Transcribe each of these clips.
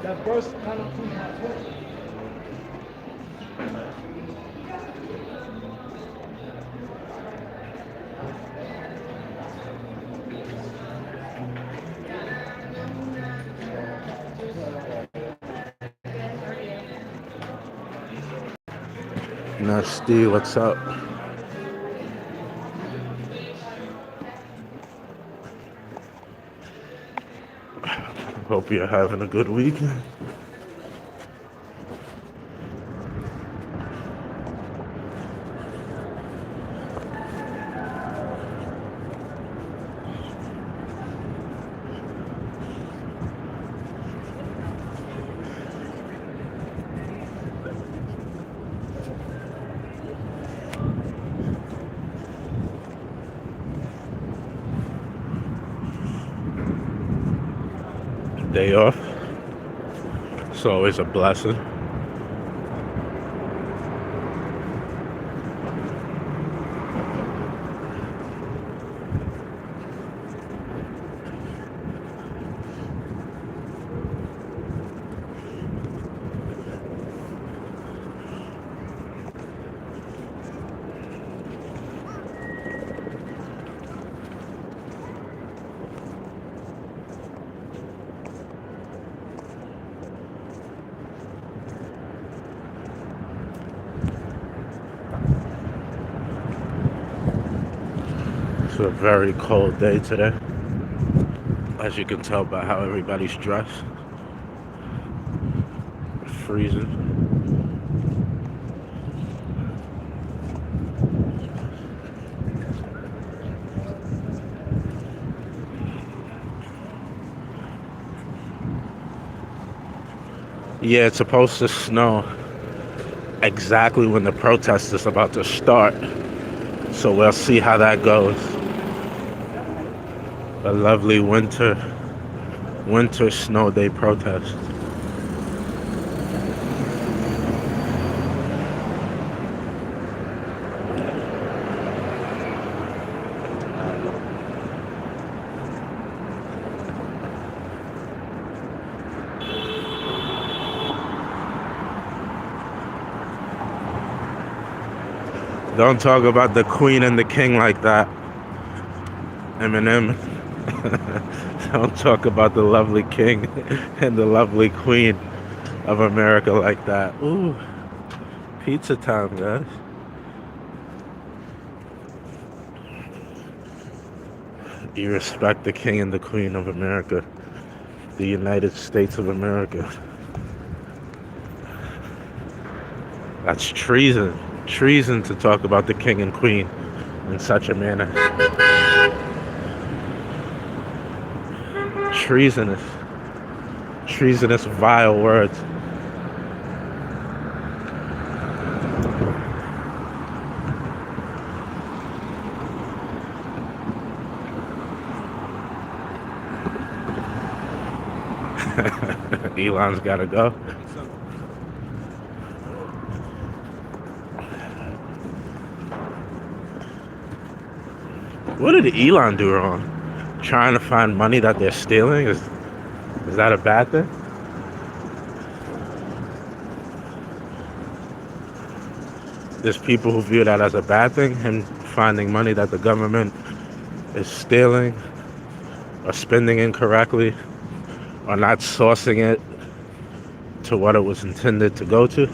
That first kind of thing. Nasty, what's up? Hope you're having a good weekend. Day off. It's always a blessing. It's a very cold day today, as you can tell by how everybody's dressed. It's freezing. Yeah, it's supposed to snow exactly when the protest is about to start. So we'll see how that goes. A lovely winter snow day protest. Don't talk about the queen and the king like that, Eminem. Don't talk about the lovely king and the lovely queen of America like that. Ooh, pizza time, guys. You respect the king and the queen of America, the United States of America. That's treason. Treason to talk about the king and queen in such a manner. Treasonous. Treasonous, vile words. Elon's gotta go. What did Elon do wrong? Trying to find money that they're stealing? Is that a bad thing? There's people who view that as a bad thing, him finding money that the government is stealing or spending incorrectly or not sourcing it to what it was intended to go to.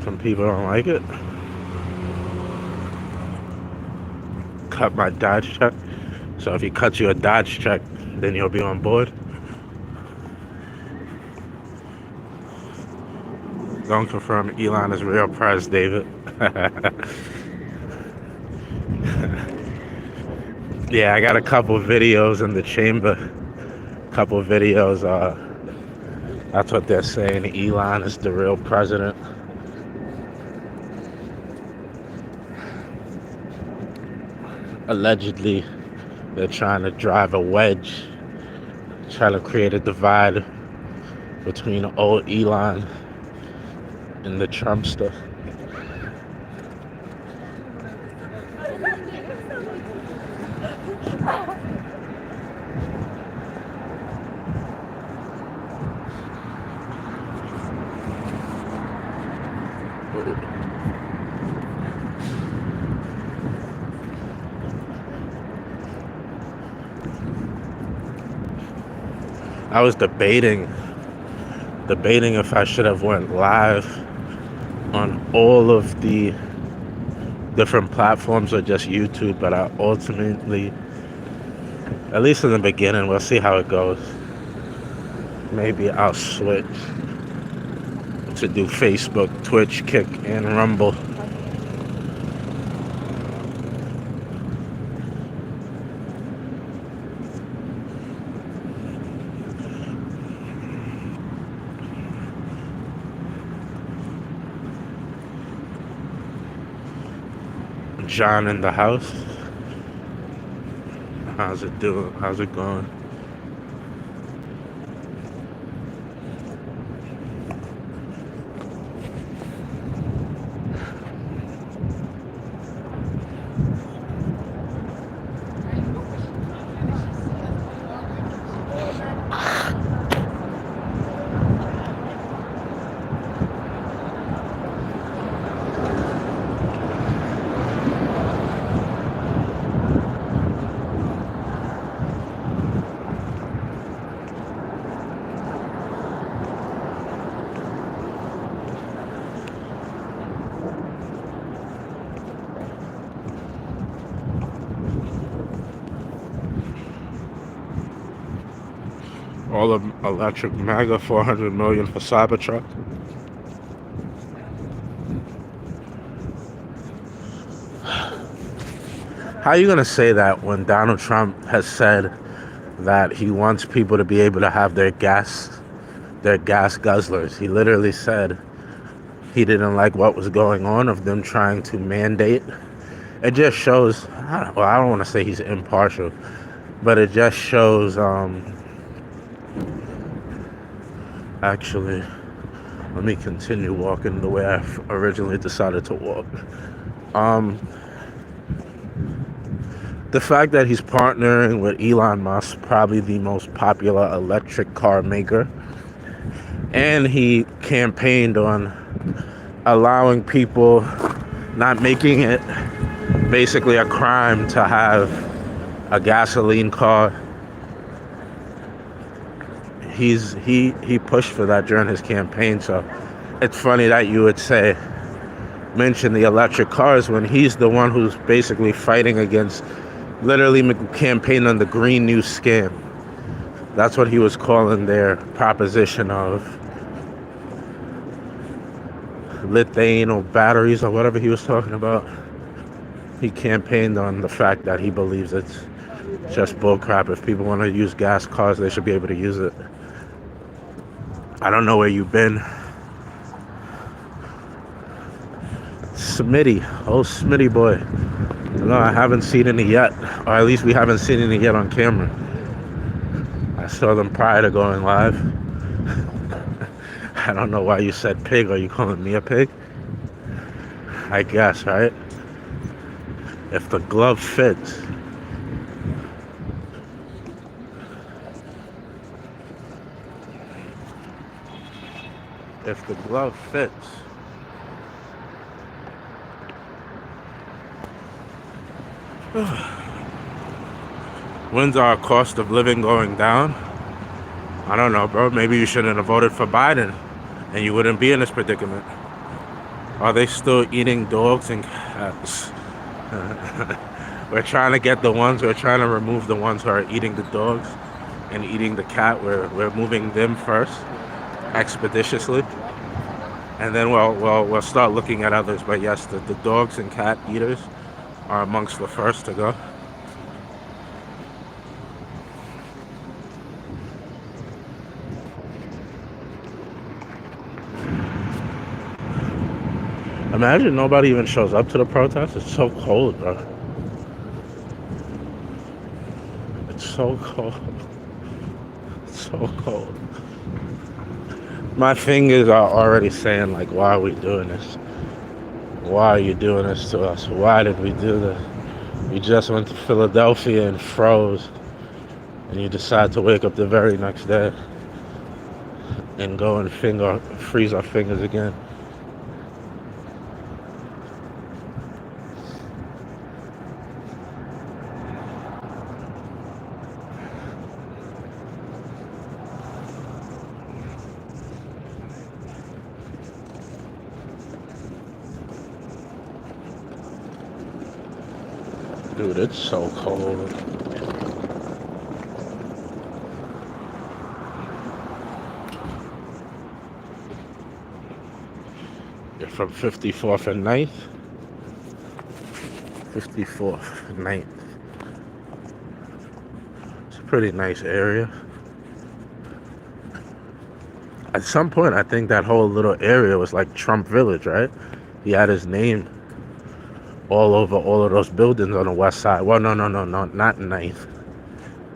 Some people don't like it. Cut my Dodge check. So if he cuts you a Dodge check, then you'll be on board. Don't confirm Elon is real press, David. Yeah, I got a couple videos in the chamber. Couple videos. That's what they're saying. Elon is the real president. Allegedly, they're trying to drive a wedge, trying to create a divide between old Elon and the Trumpster. I was debating if I should have went live on all of the different platforms or just YouTube, but I ultimately, at least in the beginning, we'll see how it goes. Maybe I'll switch to do Facebook, Twitch, Kick, and Rumble. John in the house. How's it doing? How's it going? All of electric MAGA, 400 million for Cybertruck. How are you gonna say that when Donald Trump has said that he wants people to be able to have their gas guzzlers? He literally said he didn't like what was going on of them trying to mandate. It just shows, I don't want to say he's impartial, but it just shows, actually, let me continue walking the way I originally decided to walk. The fact that he's partnering with Elon Musk, probably the most popular electric car maker, and he campaigned on allowing people, not making it basically a crime to have a gasoline car. He pushed for that during his campaign. So it's funny that you would mention the electric cars when he's the one who's basically fighting against, literally campaigning on the Green New scam. That's what he was calling their proposition of lithium or batteries or whatever he was talking about. He campaigned on the fact that he believes it's just bullcrap. If people want to use gas cars, they should be able to use it. I don't know where you've been. Smitty boy. No, I haven't seen any yet. Or at least we haven't seen any yet on camera. I saw them prior to going live. I don't know why you said pig. Are you calling me a pig? I guess, right? If the glove fits. If the glove fits. When's our cost of living going down? I don't know, bro. Maybe you shouldn't have voted for Biden and you wouldn't be in this predicament. Are they still eating dogs and cats? We're trying to remove the ones who are eating the dogs and eating the cat. We're moving them first, expeditiously. and then we'll start looking at others. But yes, the dogs and cat eaters are amongst the first to go. Imagine nobody even shows up to the protest. It's so cold, bro. It's so cold. It's so cold. My fingers are already saying, like, why are we doing this? Why are you doing this to us? Why did we do this? We just went to Philadelphia and froze, and you decide to wake up the very next day and go and freeze our fingers again. Dude, it's so cold. You're from 54th and 9th? 54th and 9th. It's a pretty nice area. At some point, I think that whole little area was like Trump Village, right? He had his name all over all of those buildings on the west side. Well, no, not 9th.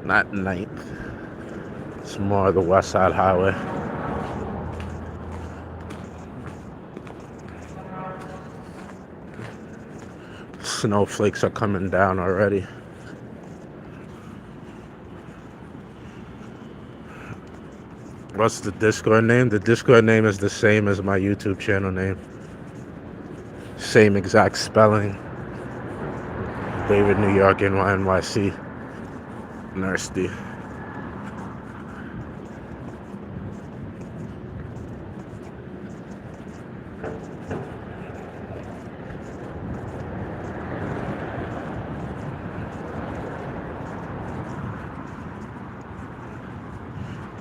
Not 9th. It's more the west side highway. Snowflakes are coming down already. What's the Discord name? The Discord name is the same as my YouTube channel name. Same exact spelling. David, New York, NYC. Nasty.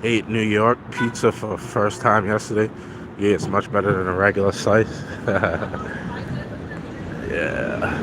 Ate New York pizza for the first time yesterday. Yeah, it's much better than a regular slice. Yeah.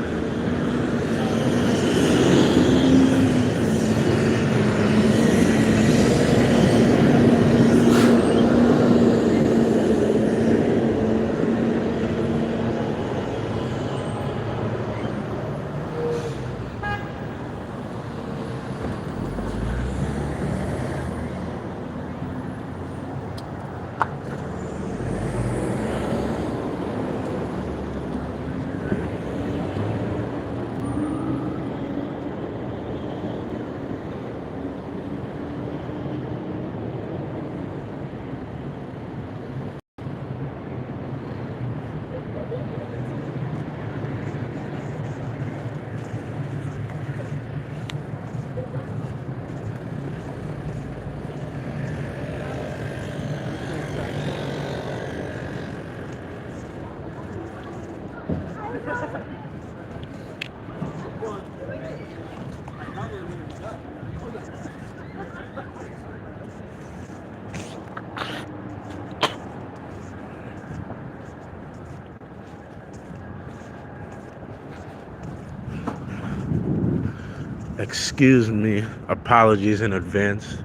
'Excuse me, apologies in advance.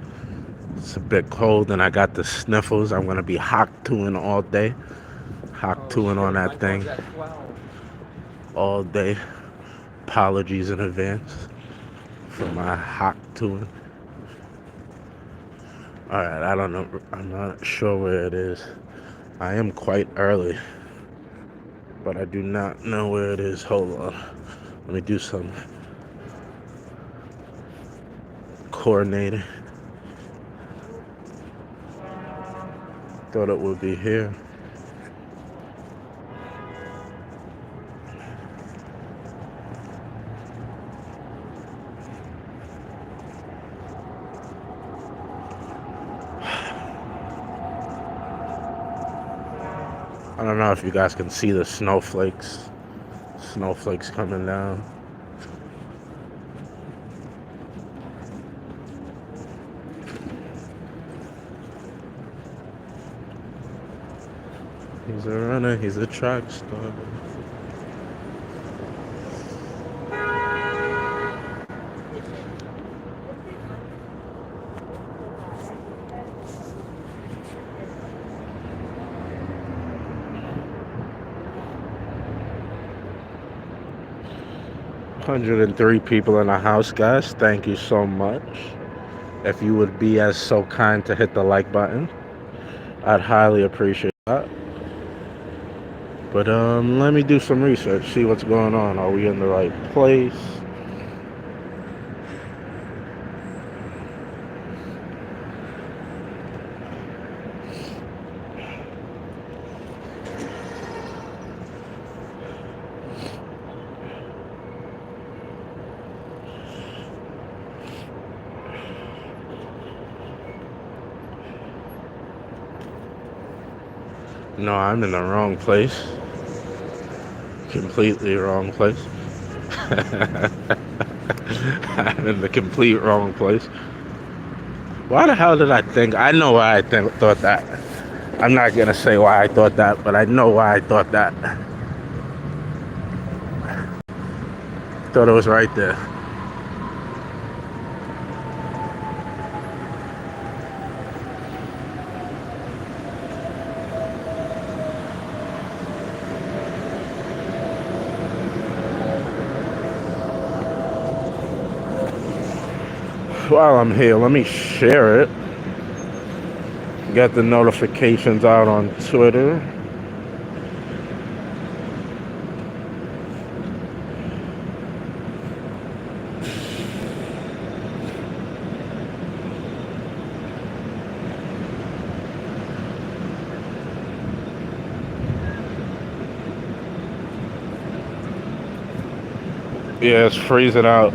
It's a bit cold and I got the sniffles. I'm gonna be hock-tooing all day. Hock-tooing on that thing all day. Apologies in advance for my hock-tooing. Alright, I don't know. I'm not sure where it is. I am quite early, but I do not know where it is. Hold on. Let me do some coordinating. Thought it would be here. I don't know if you guys can see the snowflakes. Snowflakes coming down. He's a runner. He's a track star. 103 people in the house, guys. Thank you so much. If you would be as so kind to hit the like button, I'd highly appreciate that. But let me do some research, see what's going on. Are we in the right place? No, I'm in the wrong place. Completely wrong place. I'm in the complete wrong place. Why the hell did I think? I know why I thought that. I'm not gonna say why I thought that, but I know why I thought that. Thought it was right there. While I'm here, let me share it. Get the notifications out on Twitter. Yeah, it's freezing out.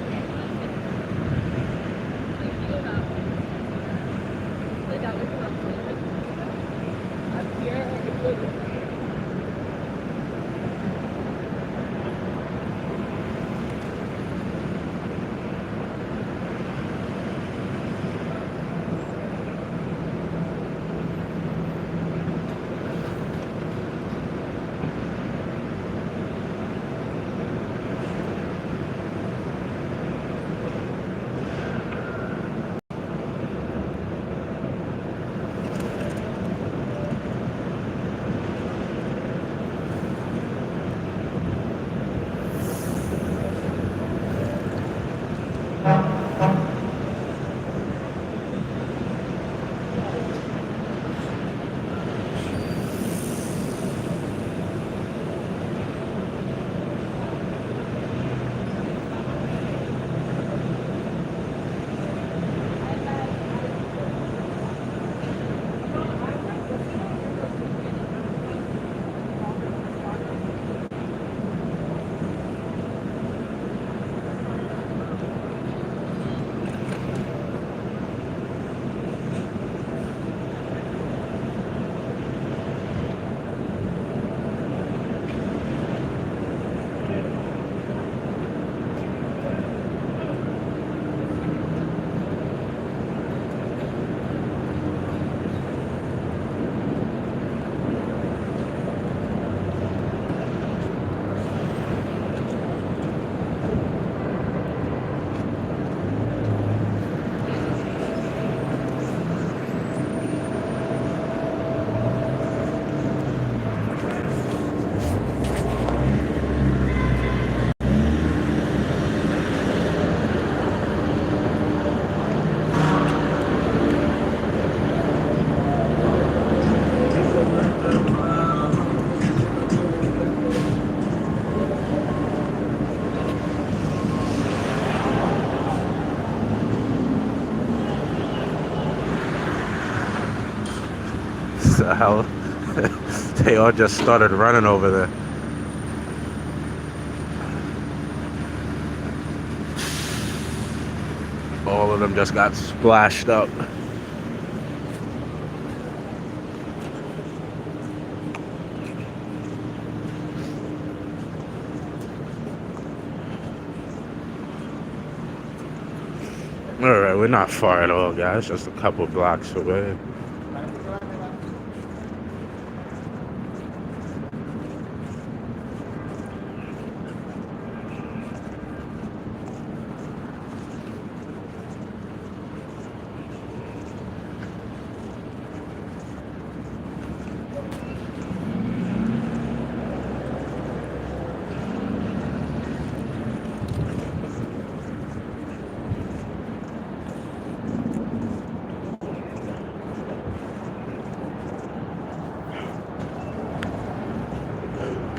The hell? They all just started running over there. All of them just got splashed up. Alright, we're not far at all, guys. Just a couple blocks away.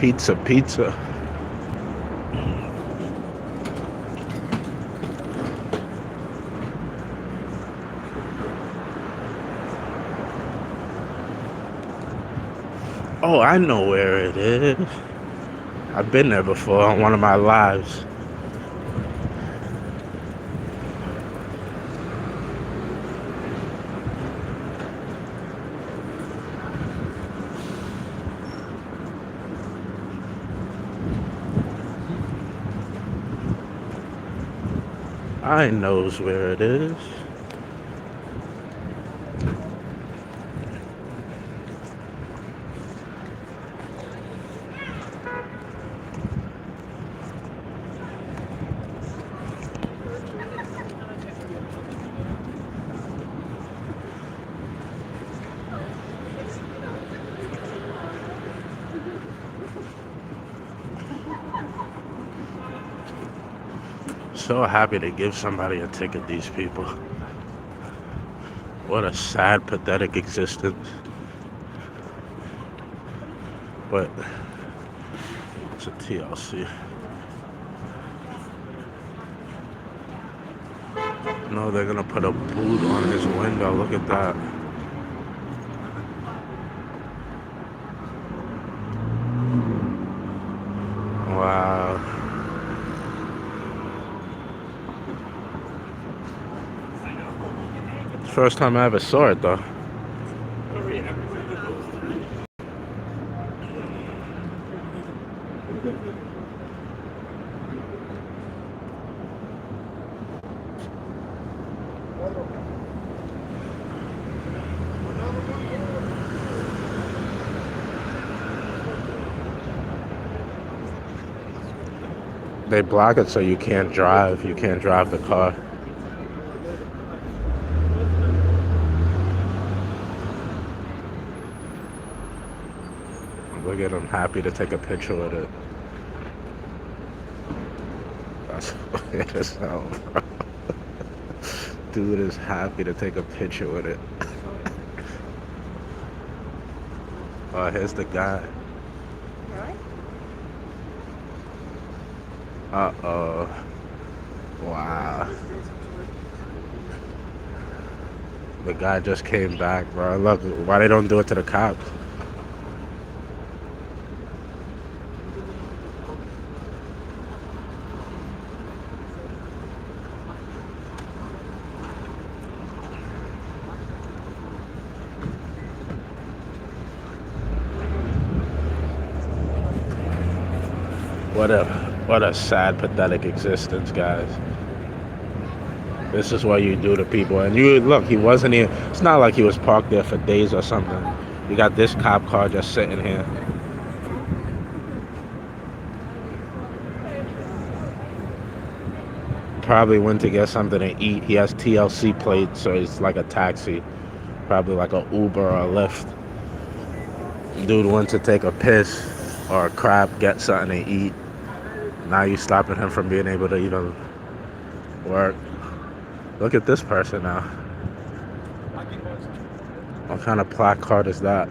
Pizza, pizza. Oh, I know where it is. I've been there before on one of my lives. I knows where it is. So happy to give somebody a ticket, these people. What a sad, pathetic existence. But it's a TLC. No, they're gonna put a boot on his window. Look at that. Wow. First time I ever saw it though. They block it so you can't drive. You can't drive the car. Look at him, happy to take a picture with it. That's weird as hell, bro. Dude is happy to take a picture with it. Oh, here's the guy. Uh-oh. Wow. The guy just came back, bro. Look, why they don't do it to the cops? What a sad, pathetic existence, guys. This is what you do to people. And you look, he wasn't here. It's not like he was parked there for days or something. You got this cop car just sitting here. Probably went to get something to eat. He has TLC plates, so it's like a taxi. Probably like a Uber or a Lyft. Dude went to take a piss or a crap, get something to eat. Now you stopping him from being able to even work. Look at this person now. What kind of plaque card is that?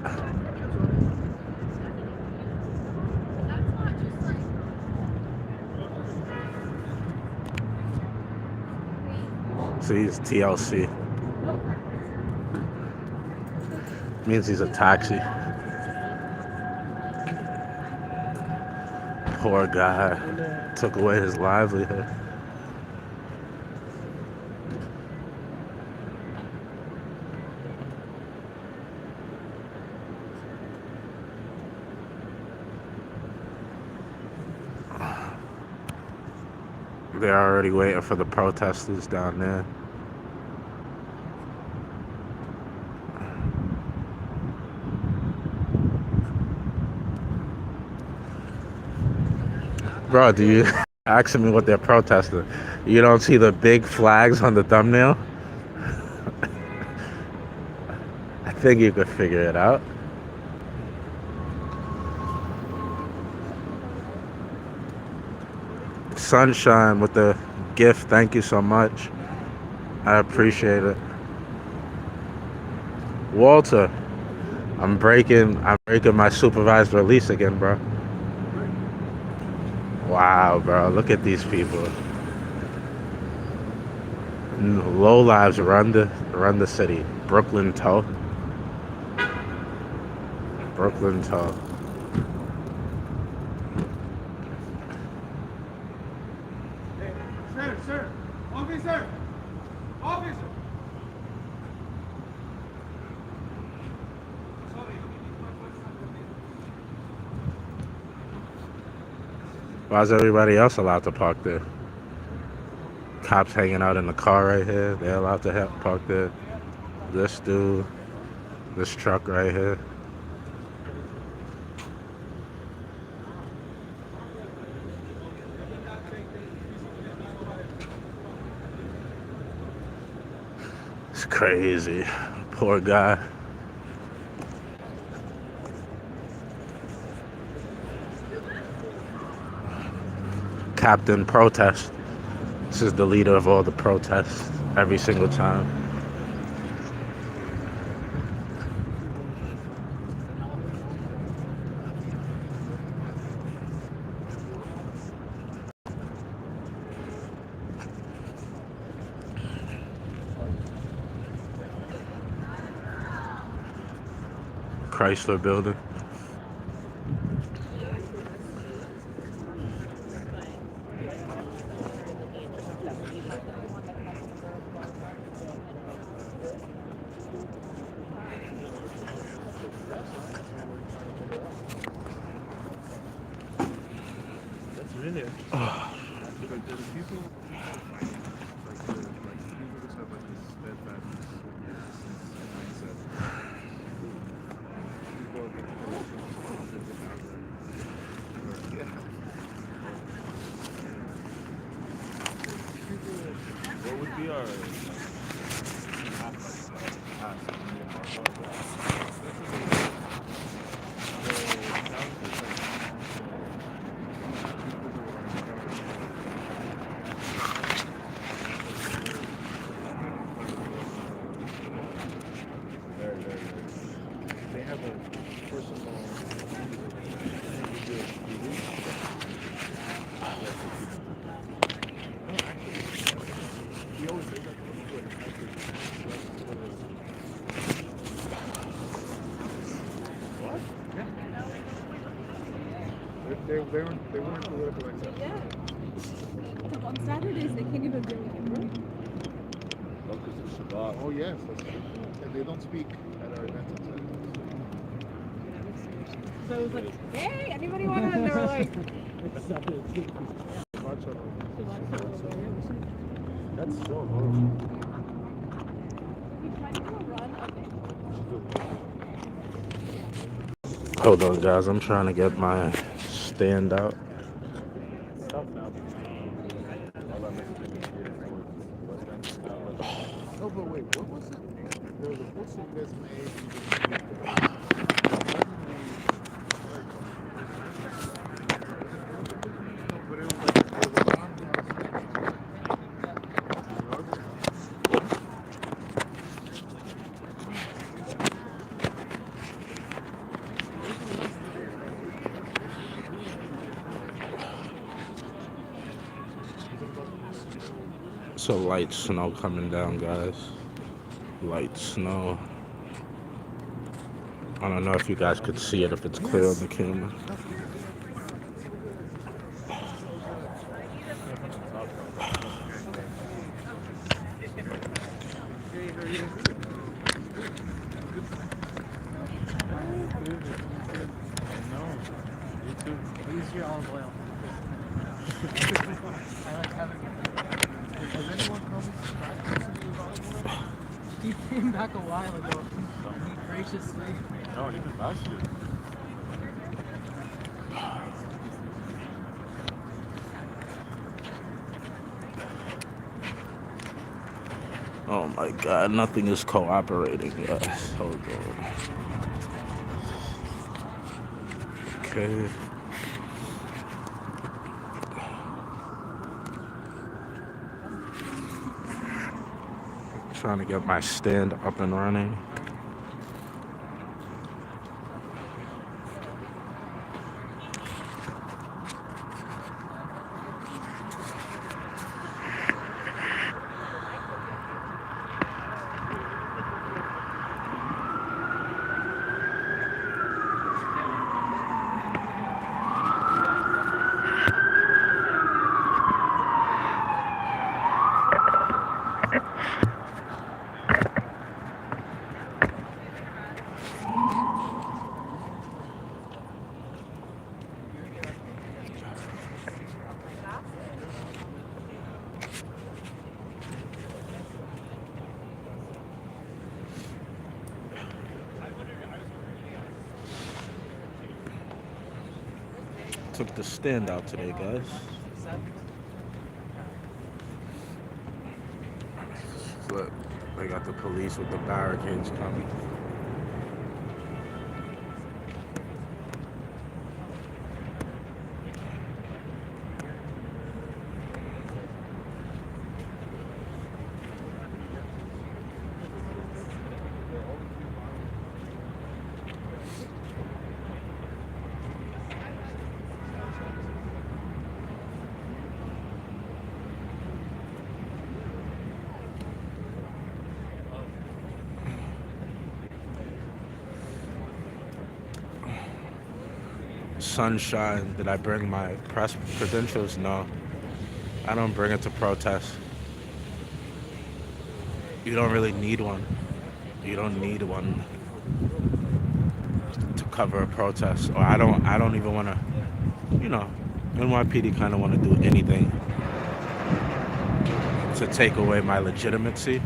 See, he's TLC. Means he's a taxi. Poor guy. Took away his livelihood. They're already waiting for the protesters down there. Bro, do you asking me what they're protesting? You don't see the big flags on the thumbnail? I think you could figure it out. Sunshine with the gift, thank you so much. I appreciate it. Walter, I'm breaking my supervised release again, bro. Wow, bro. Look at these people. Low lives run the city. Brooklyn toe. Brooklyn toe. Hey, sir, officer, officer. Sorry. Why's everybody else allowed to park there? Cops hanging out in the car right here. They're allowed to park there. This dude, this truck right here. It's crazy. Poor guy. Captain Protest. This is the leader of all the protests every single time. Chrysler Building. That's really like the people like the people just have like this steadfast mindset. People are getting what would be our they have a personal he always says that to people in what? Yeah. They weren't political like that. Yeah. On Saturdays they can't even bring in work. Oh, because it's Shabbat. Oh yes, that's true. And they don't speak at our events on Saturdays. So it was like, hey, anybody want to? And they were like, That's so horrible. we tried to do a run of it. Hold on, guys. I'm trying to get my stand out. Oh, but wait, what was it? There was a post that you guys made. But it was like there was a So light snow coming down, guys. Light snow. I don't know if you guys could see it if it's clear on the camera. Use your olive oil. I like having it. Has anyone come back to you with olive oil? He came back a while ago. He graciously. No, even last year. Oh my god, nothing is cooperating, guys. Hold on. Okay. Trying to get my stand up and running. took the stand out today, guys. Look, they got the police with the barricades coming. Sunshine. Did I bring my press credentials? No. I don't bring it to protest. You don't really need one. You don't need one to cover a protest. Or I don't even wanna, you know, NYPD kinda wanna do anything to take away my legitimacy.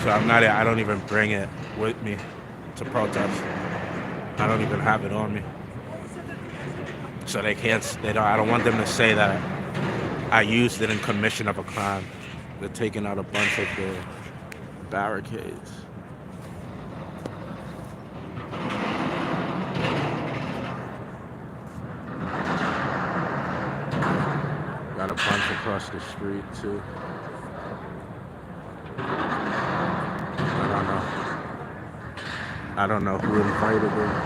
So I don't even bring it with me to protest. I don't even have it on me. So I don't want them to say that I used it in commission of a crime. They're taking out a bunch of the barricades. Got a bunch across the street too. I don't know who invited them.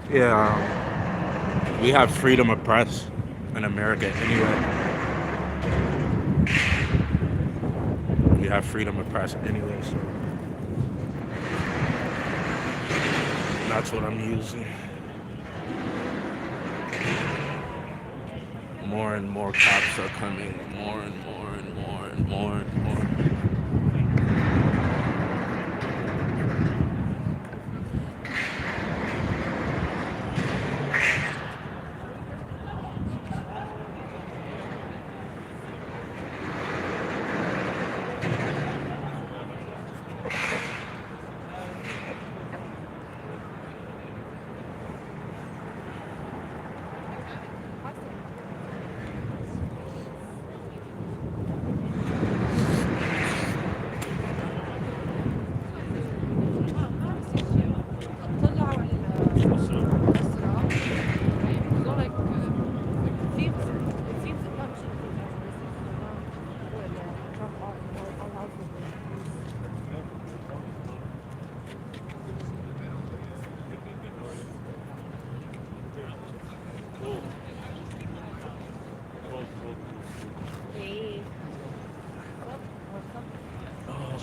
Yeah, we have freedom of press in America anyway. We have freedom of press anyway, so that's what I'm using. More and more cops are coming. More and more and more and more and more.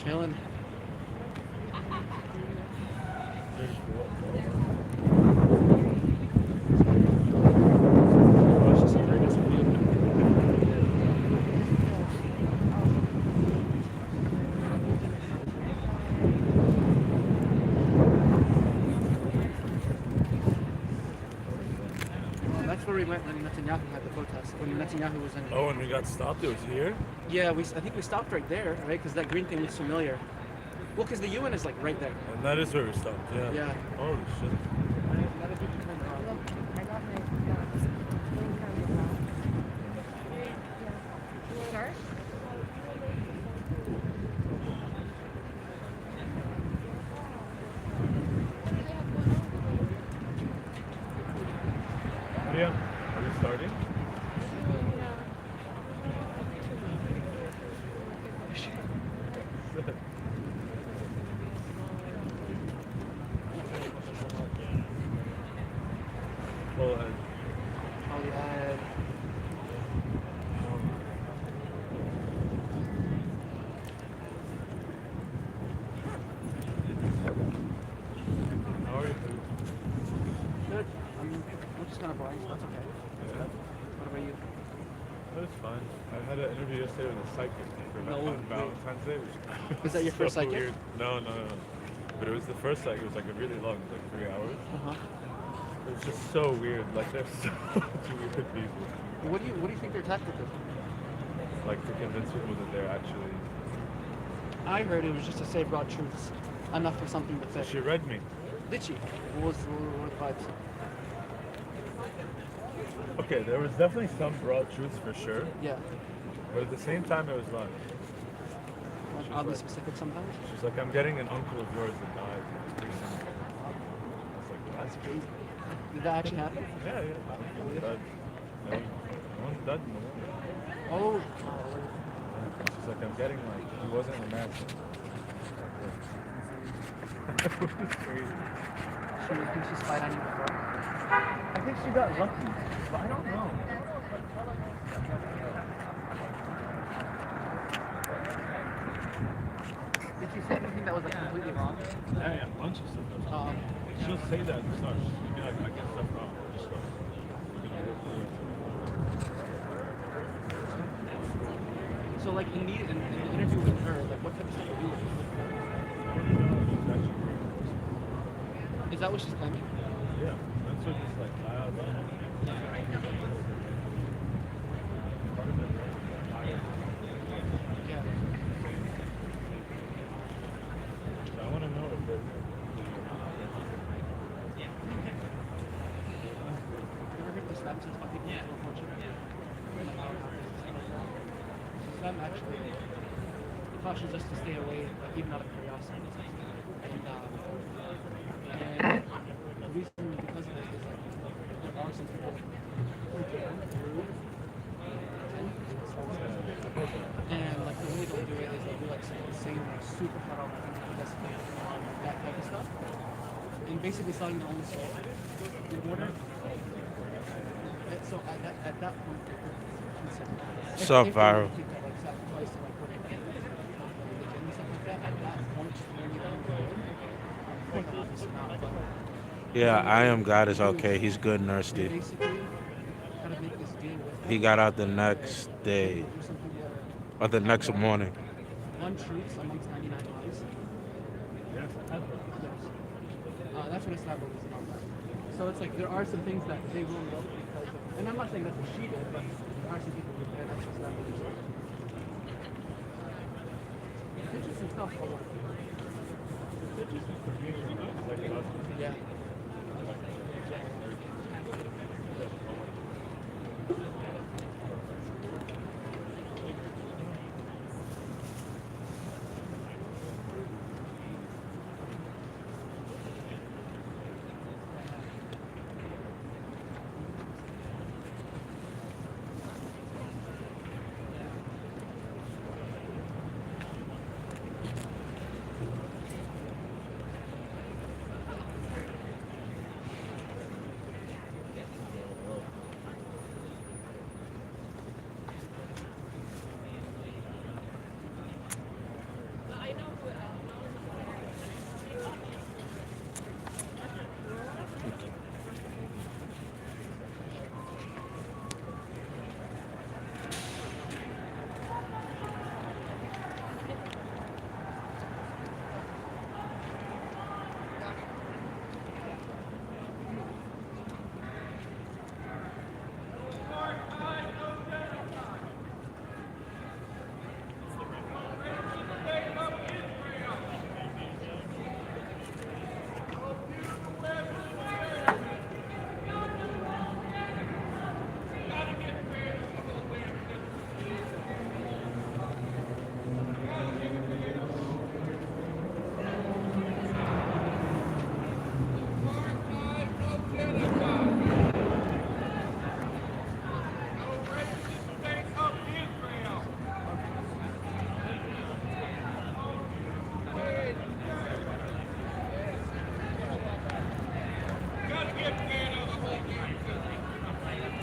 Chilling. That's where we went when Netanyahu had the protest. When Netanyahu was in. Oh, when we got stopped, it was here? Yeah, I think we stopped right there, right? Because that green thing looks familiar. Well, because the UN is like right there. And that is where we stopped, yeah. Yeah. Holy shit. Yeah. Are we starting? Well, how are you? Good. I'm just kind of boring, so that's okay. Yeah. What about you? That's fine. I had an interview yesterday with a psychic for on Valentine's Day. Which Was that your first psychic? Weird. No. But it was the first psychic. It was like a really long, like 3 hours. It was just so weird. Like there's so much weird people. What do you think their tactic is? Like to convince people that they're actually. I heard it was just to say broad truths. enough for something to So fit. she read me. Did she? What were the vibes? Okay, there was definitely some broad truths for sure, Yeah. but at the same time it was like, Like oddly specific sometimes. she's like, I'm getting an uncle of yours that died recently. I was like, That's crazy. Did that actually happen? yeah, yeah. But no one's dead in the world. Oh. She's like, I'm getting like, he wasn't in Madison. It was crazy. She think she spied on you before. I think she got lucky, but I don't know. Did she say anything that was like completely wrong? Yeah, a bunch of stuff. She'll say that and stuff. She'll be like, I get stuff wrong. Just go. So like in the interview with her, like what type of stuff were you doing? Is that what she's claiming? Yeah, that's what it's like. Yeah. I want to know if there's. You ever heard the Islam since people yeah. Islam actually cautions us to stay away, like, even out of curiosity. And the reason because of it is like there are some people who can through and like the way they'll do it is they'll do like some insane, like super far out investigation on that type of stuff. And basically selling their own soul in order. So at that point, So viral. people like sacrifice to like religion and stuff like that. At that point, when you don't go Yeah, I am God is okay. He's good and thirsty. basically kind of make this deal with He got out the next day do something where or the next morning. one truth amongst 99 lies. Yes, I have. Yes. That's what Islam is about. So it's like there are some things that they will know because of, and I'm not saying that's what she did, but there are some people who did. That's what Islam believes. It's interesting stuff. Yeah.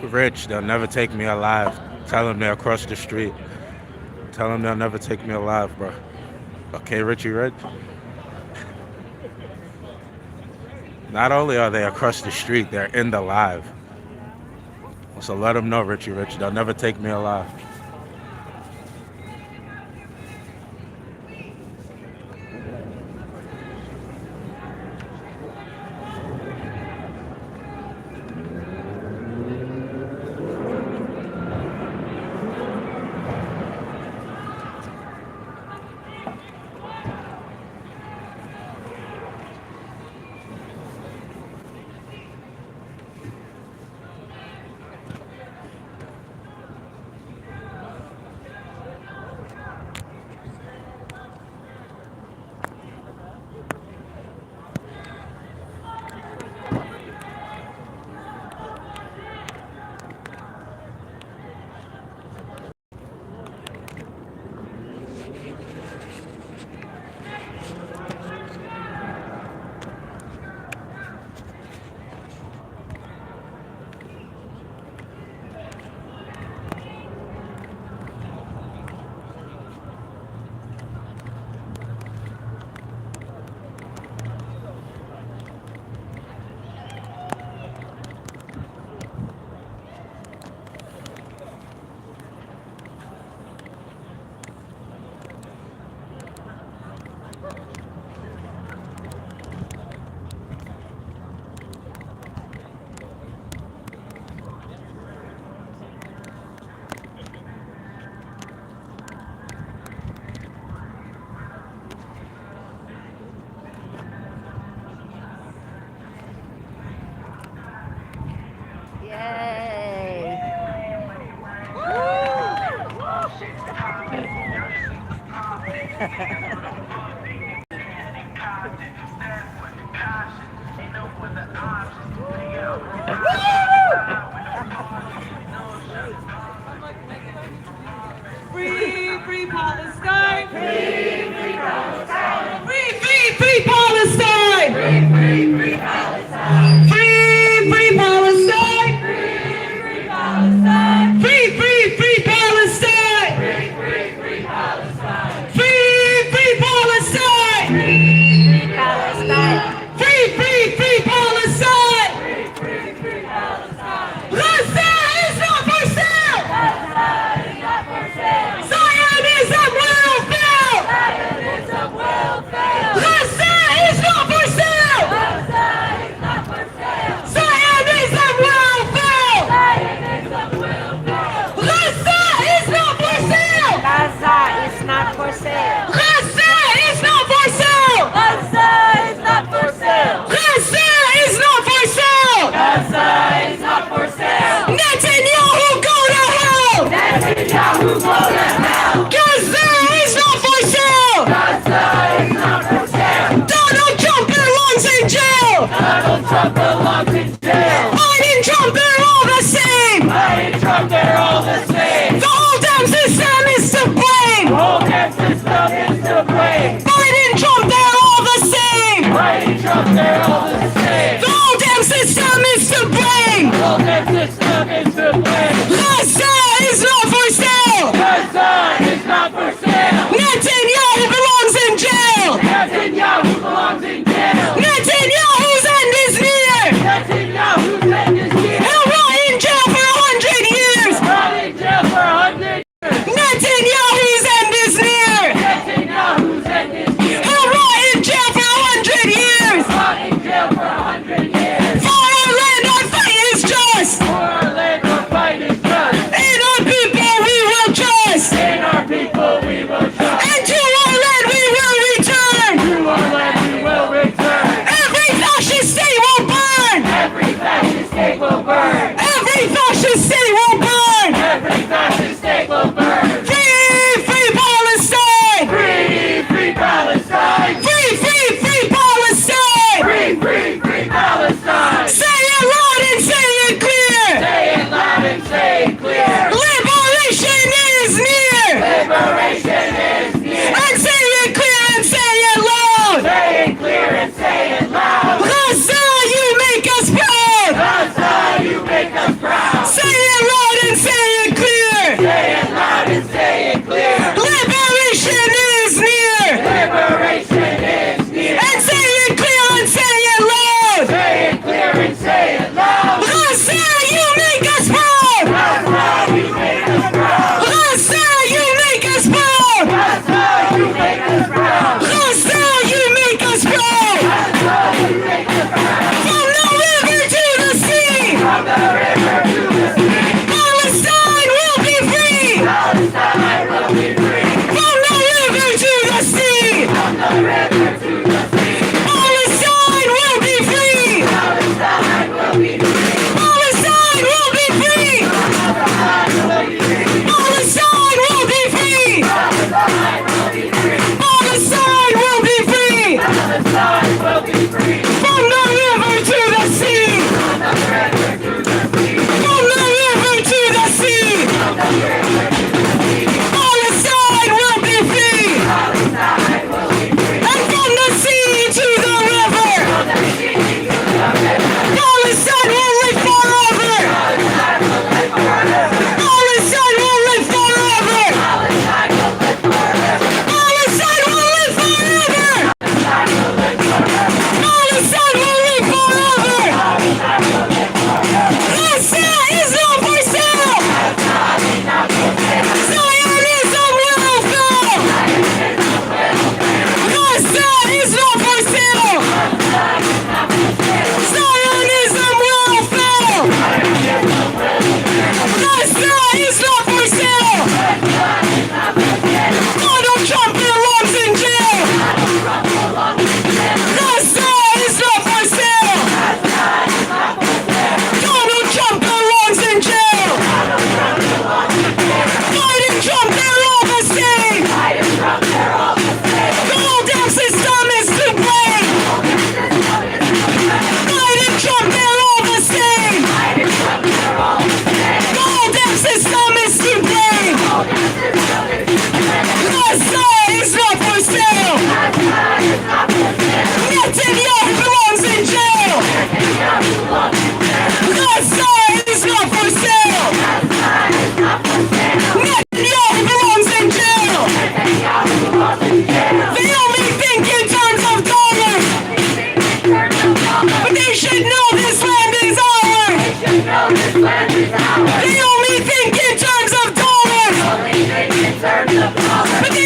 Rich, they'll never take me alive. Tell them they're across the street. Tell them they'll never take me alive, bro. Okay, Richie Rich? Not only are they across the street, they're in the live. So let them know, Richie Rich, they'll never take me alive. Free, free Palestine! Free, free Palestine! Free, free, free Palestine! Free, free, free Palestine! Free, free Palestine! Free, free, free Palestine! Free, free, free Palestine! Free, free Palestine! Free, free, free Palestine! Gaza is not for sale! Zionism will fail! Gaza is not for sale! Zionism will fail! Gaza is not for sale! Gaza is not for sale. Gaza is not for sale! Gaza is not for sale. Gaza is not for sale! Gaza is not for sale. Netanyahu, go to hell! Netanyahu, go to hell. Gaza is not for sale! Gaza is not for sale. Donald Trump belongs in jail! Donald Trump belongs in jail. Biden, Trump, they're all the same! Biden, Trump, they're all the same. The whole damn system is to blame! The whole damn system is to blame. Biden, Trump, they're all the same! Biden, Trump, they're all the same. The whole damn system is to blame! The whole damn system is to blame. Gaza is not for sale! Gaza is not for sale. Netanyahu belongs in jail!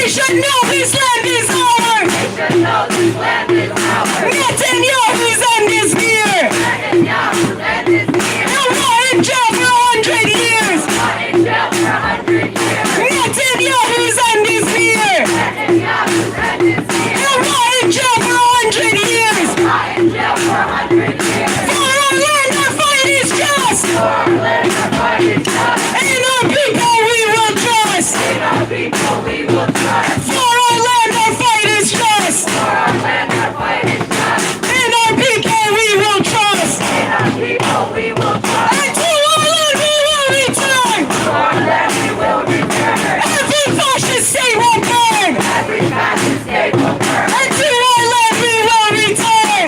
should know this land is ours. Netanyahu's end is near. He'll rot in jail for 100 years. Netanyahu's end is near. He'll rot in jail for 100 years. For our land, our fight is just. And our people we will trust. For our land, our fight is just. And our people we will trust. And to our land we will return. Every fascist state will burn. And to our land we will return.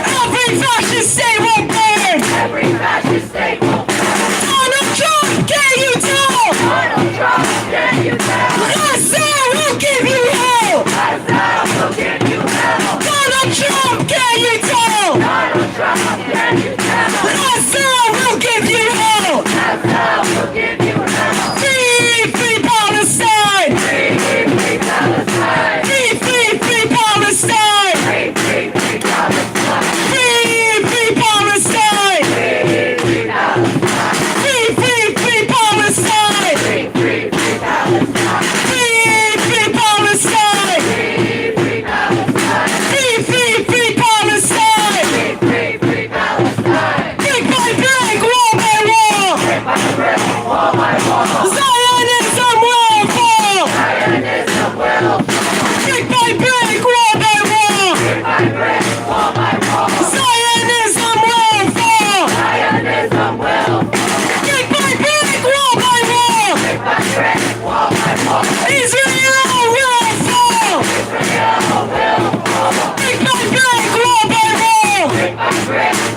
Every fascist state will burn. Donald Trump, can you tell? Gaza will give you hell. Donald Trump, can you tell? Gaza will give you hell. Free, free Palestine. Free, free Palestine. Free, free Palestine. Free, free Palestine. Free, free Palestine. Free, free Palestine. Free, free Palestine. Brick by brick, wall by wall. Zionism will fall. Brick by brick, wall by wall. Zionism will fall. Brick by brick, wall by wall. Israel will fall. Brick by brick,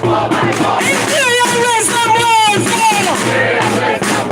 wall by wall. Imperialism will fall.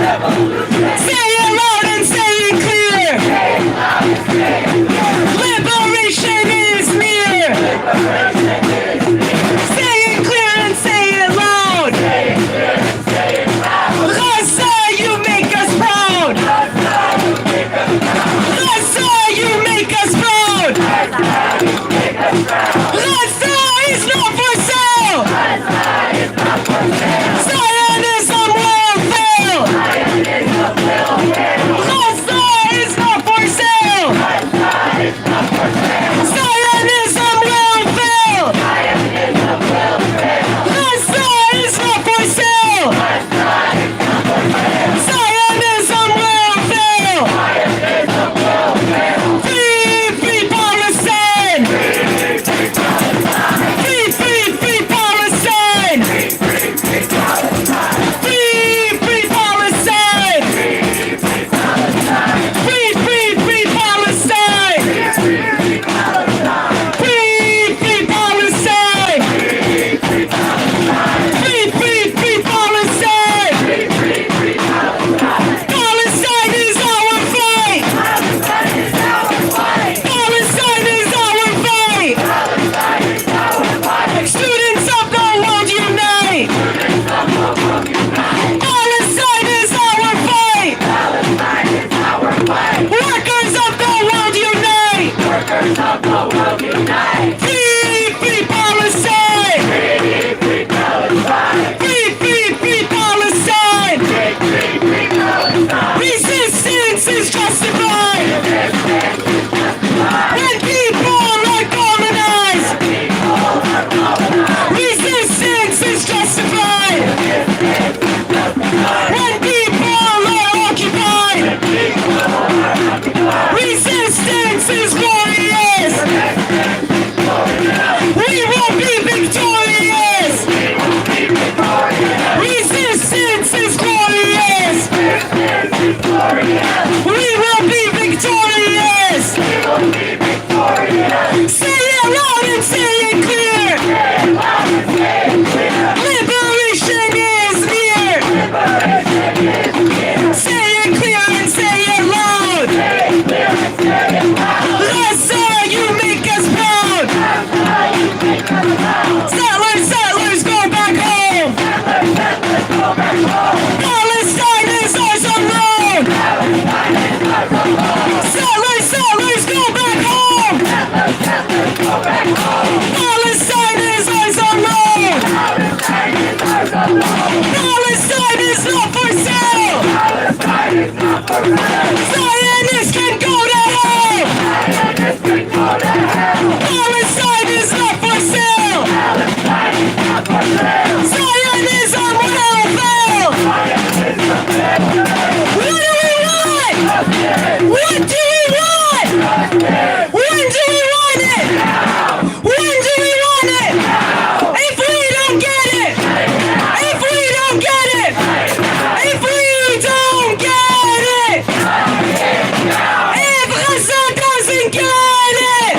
Say it loud and say it clear. Liberation is near. Say it clear and say it loud. Gaza, you make us proud. Gaza, you make us proud. Gaza is not for sale. Zionism will fail. Gaza is not for sale. Zionism will fail. Gaza is not for sale. Zionism will fail. Free, free Palestine. Free, free, free Palestine. Free, free Palestine. Free, free, free Palestine. Free, free Palestine. Free, free, free Palestine. Palestine is our fight. Palestine is our fight. Students of the world unite. Palestine is our fight. Workers of the world unite. Free, free Palestine. Free, free, free Palestine. Resistance is justified. When people are colonized. Resistance is justified. When people are occupied. Resistance is glorious. We will be victorious. Resistance is glorious. We will be victorious. Say it loud and say it clear. Liberation is near. Say it clear and say it loud. Gaza, you make us proud. Settlers, settlers, go back home. Palestine is ours alone. Settlers, settlers, go back home. Palestine is ours alone. Palestine is not for sale. Zionists can go to hell. Palestine is not for sale. Zionism will fail. What do we want? What do we want? When do we want it? When do we want it? If we don't get it. If we don't get it. If we don't get it. If Gaza doesn't get it.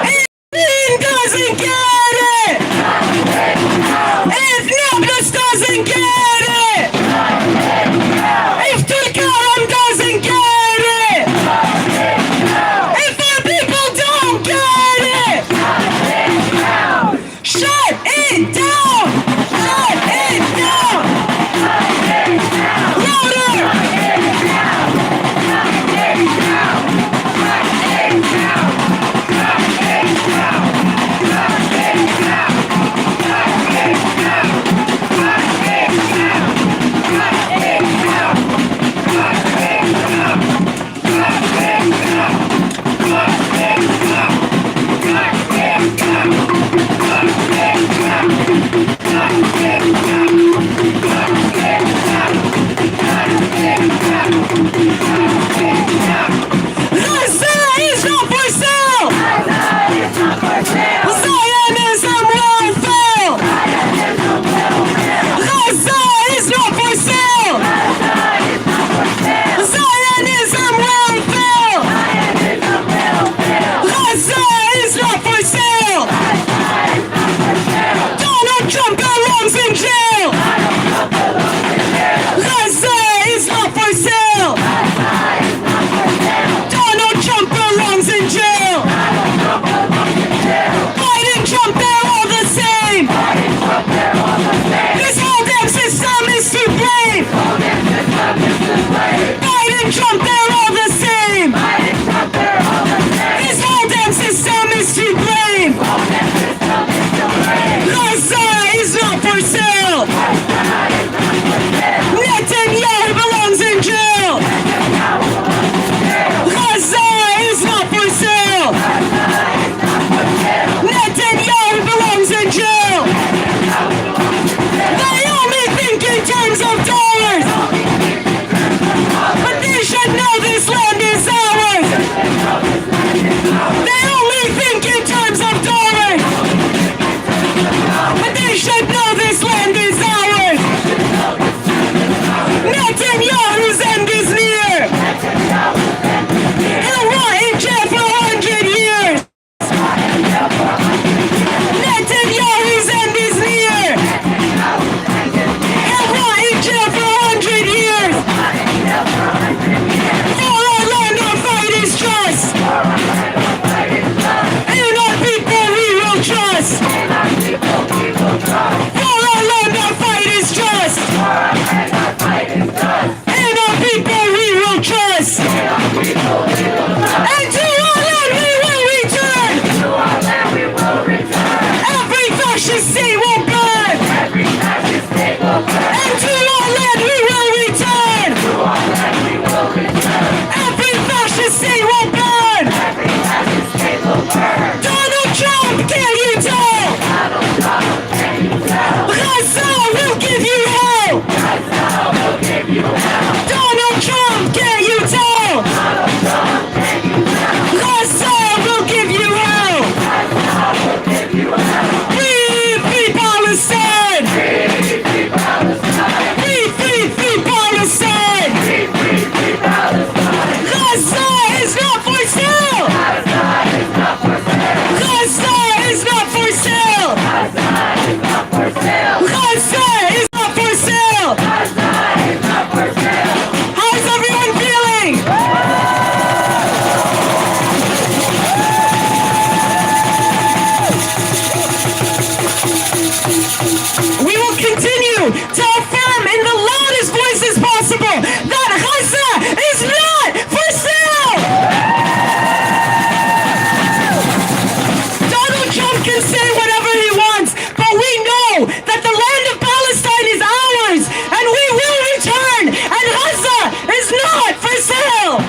If Lynn doesn't get it. If Nablus doesn't get it. If Tulkarm doesn't get it. If our people don't get it. Shut it down. Shut it down. Louder. our land we will return. Every fascist state will burn. Donald Trump, can you tell? Gaza will give you hell. Donald Trump, can you tell? Gaza will give you hell. Free, free Palestine. Free Palestine. Gaza is not for sale. Gaza is not for sale. Gaza is not for sale. How's everyone feeling? We will continue to affirm in the loudest voices possible that Gaza is not for sale. Donald Trump can say whatever he wants, but we know that the land of Palestine is ours, and we will return, and Gaza is not for sale.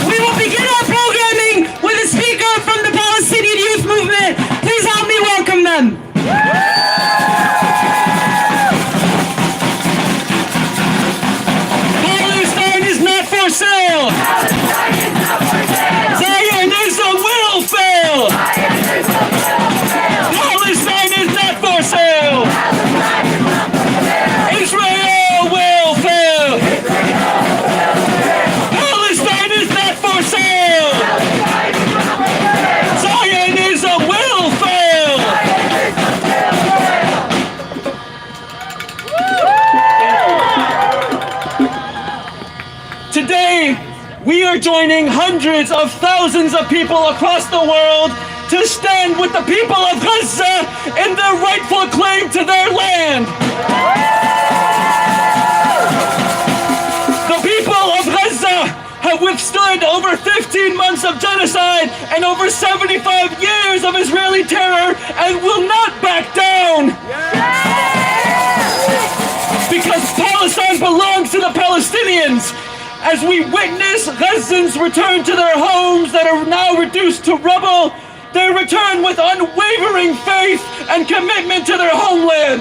We will begin our programming with a speaker from the Palestinian Youth Movement. Please help me welcome them. Palestine is not for sale. Zionism will fail. Palestine is not for sale. Israel will fail. Palestine is not for sale. Zionism will fail. Today, we are joining hundreds of thousands of people across the world to stand with the people of Gaza in their rightful claim to their land. The people of Gaza have withstood over 15 months of genocide and over 75 years of Israeli terror and will not back down. Because Palestine belongs to the Palestinians. As we witness Gazans return to their homes that are now reduced to rubble, they return with unwavering faith and commitment to their homeland.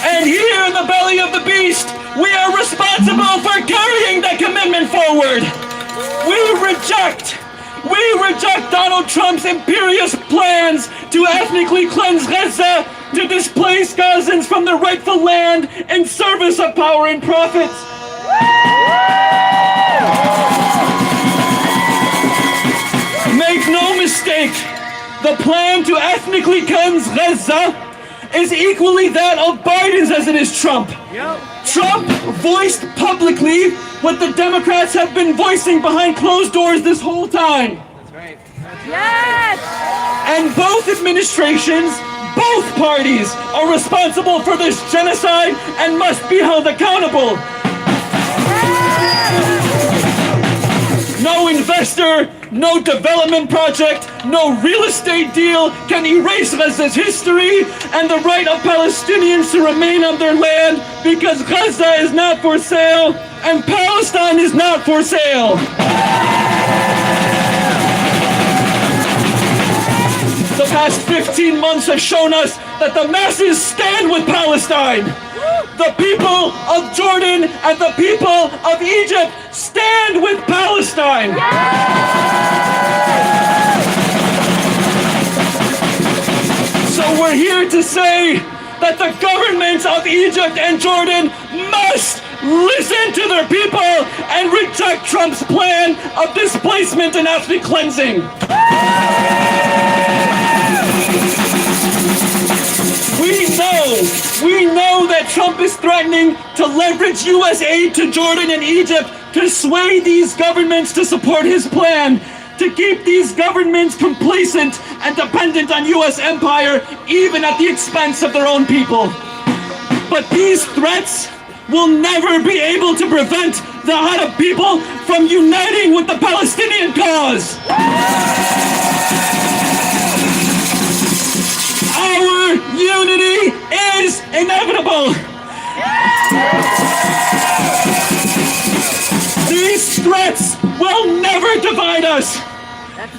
And here in the belly of the beast, we are responsible for carrying that commitment forward. We reject Donald Trump's imperious plans to ethnically cleanse Gaza, to displace Gazans from their rightful land in service of power and profits. Make no mistake, the plan to ethnically cleanse Gaza is equally that of Biden's as it is Trump. Trump voiced publicly what the Democrats have been voicing behind closed doors this whole time. Yes! And both administrations, both parties are responsible for this genocide and must be held accountable. No investor, no development project, no real estate deal can erase Gaza's history and the right of Palestinians to remain on their land, because Gaza is not for sale and Palestine is not for sale. The past 15 months have shown us that the masses stand with Palestine. The people of Jordan and the people of Egypt stand with Palestine. So we're here to say that the governments of Egypt and Jordan must listen to their people and reject Trump's plan of displacement and ethnic cleansing. We know that Trump is threatening to leverage U.S. aid to Jordan and Egypt to sway these governments to support his plan, to keep these governments complacent and dependent on U.S. empire, even at the expense of their own people. But these threats will never be able to prevent the Arab people from uniting with the Palestinian cause. longer divide us.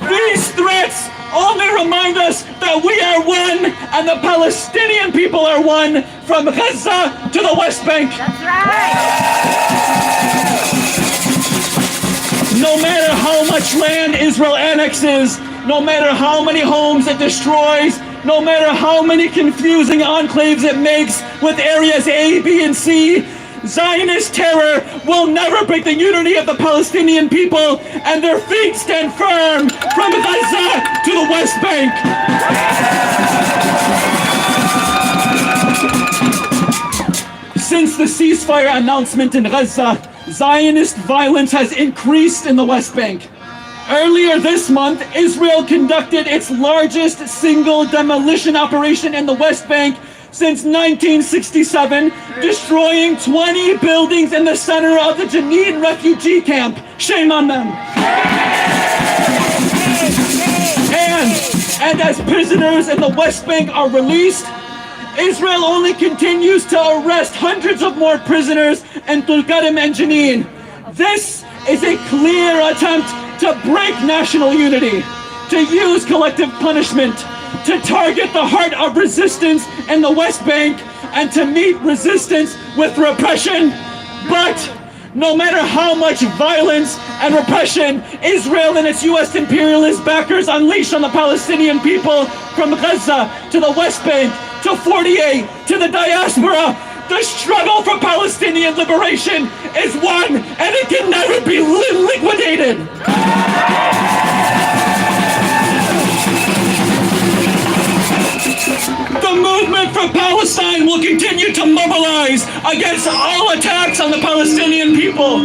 These threats only remind us that we are one and the Palestinian people are one from Gaza to the West Bank. That's right. No matter how much land Israel annexes, no matter how many homes it destroys, no matter how many confusing enclaves it makes with areas A, B, and C, Zionist terror will never break the unity of the Palestinian people, and their feet stand firm from Gaza to the West Bank. Since the ceasefire announcement in Gaza, Zionist violence has increased in the West Bank. Earlier this month, Israel conducted its largest single demolition operation in the West Bank since 1967, destroying 20 buildings in the center of the Jenin refugee camp. Shame on them. And as prisoners in the West Bank are released, Israel only continues to arrest hundreds of more prisoners in Tulkarem and Jenin. This is a clear attempt to break national unity, to use collective punishment, to target the heart of resistance in the West Bank, and to meet resistance with repression. But no matter how much violence and repression Israel and its U.S. imperialist backers unleash on the Palestinian people, from Gaza to the West Bank to 48 to the diaspora, the struggle for Palestinian liberation is won, and it can never be liquidated. The movement for Palestine will continue to mobilize against all attacks on the Palestinian people.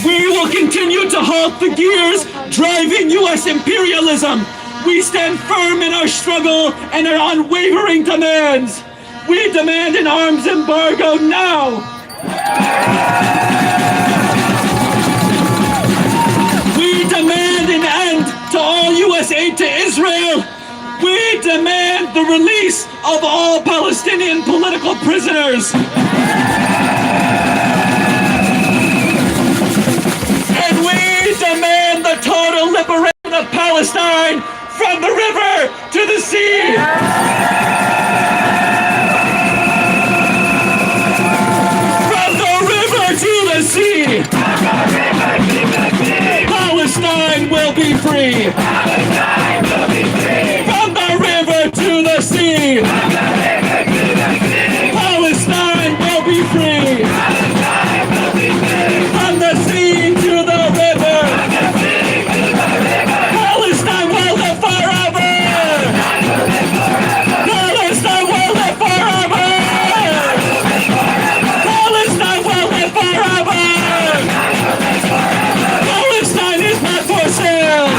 We will continue to halt the gears driving U.S. imperialism. We stand firm in our struggle and our unwavering demands. We demand an arms embargo now. We demand an end to all U.S. aid to Israel. We demand the release of all Palestinian political prisoners. And we demand the total liberation of Palestine from the river to the sea. From the river to the sea. Palestine will be free. From the river to the sea. Palestine will be free. From the sea to the river. Palestine will live forever. Palestine will live forever. Palestine will live forever. Palestine is not for sale.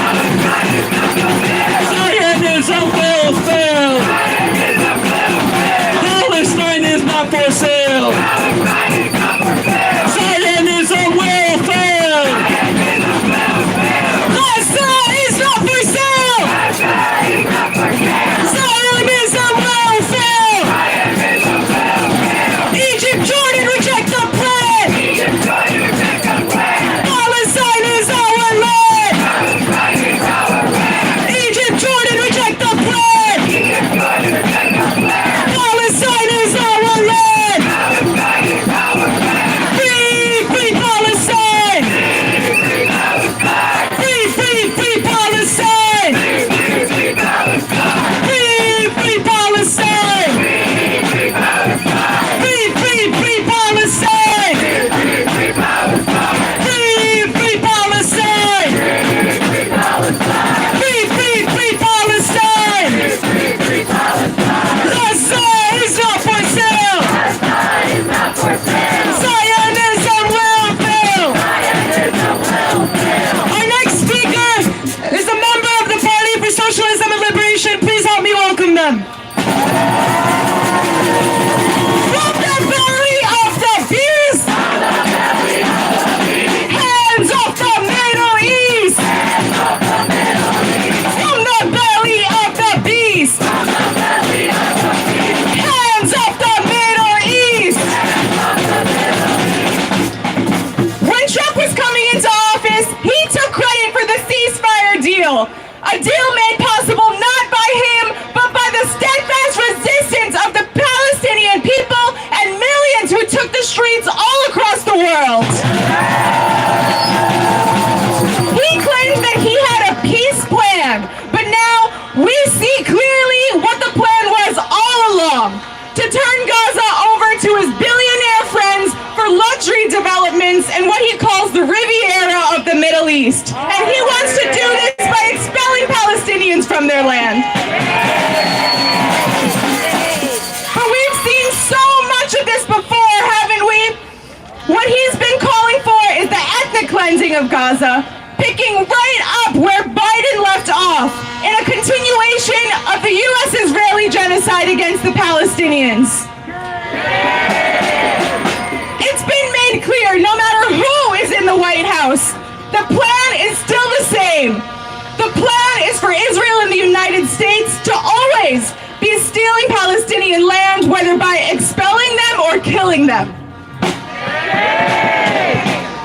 East, and he wants to do this by expelling Palestinians from their land. But we've seen so much of this before, haven't we? What he's been calling for is the ethnic cleansing of Gaza, picking right up where Biden left off, in a continuation of the U.S.-Israeli genocide against the Palestinians. It's been made clear, no matter who is in the White House, the plan is still the same. The plan is for Israel and the United States to always be stealing Palestinian land, whether by expelling them or killing them.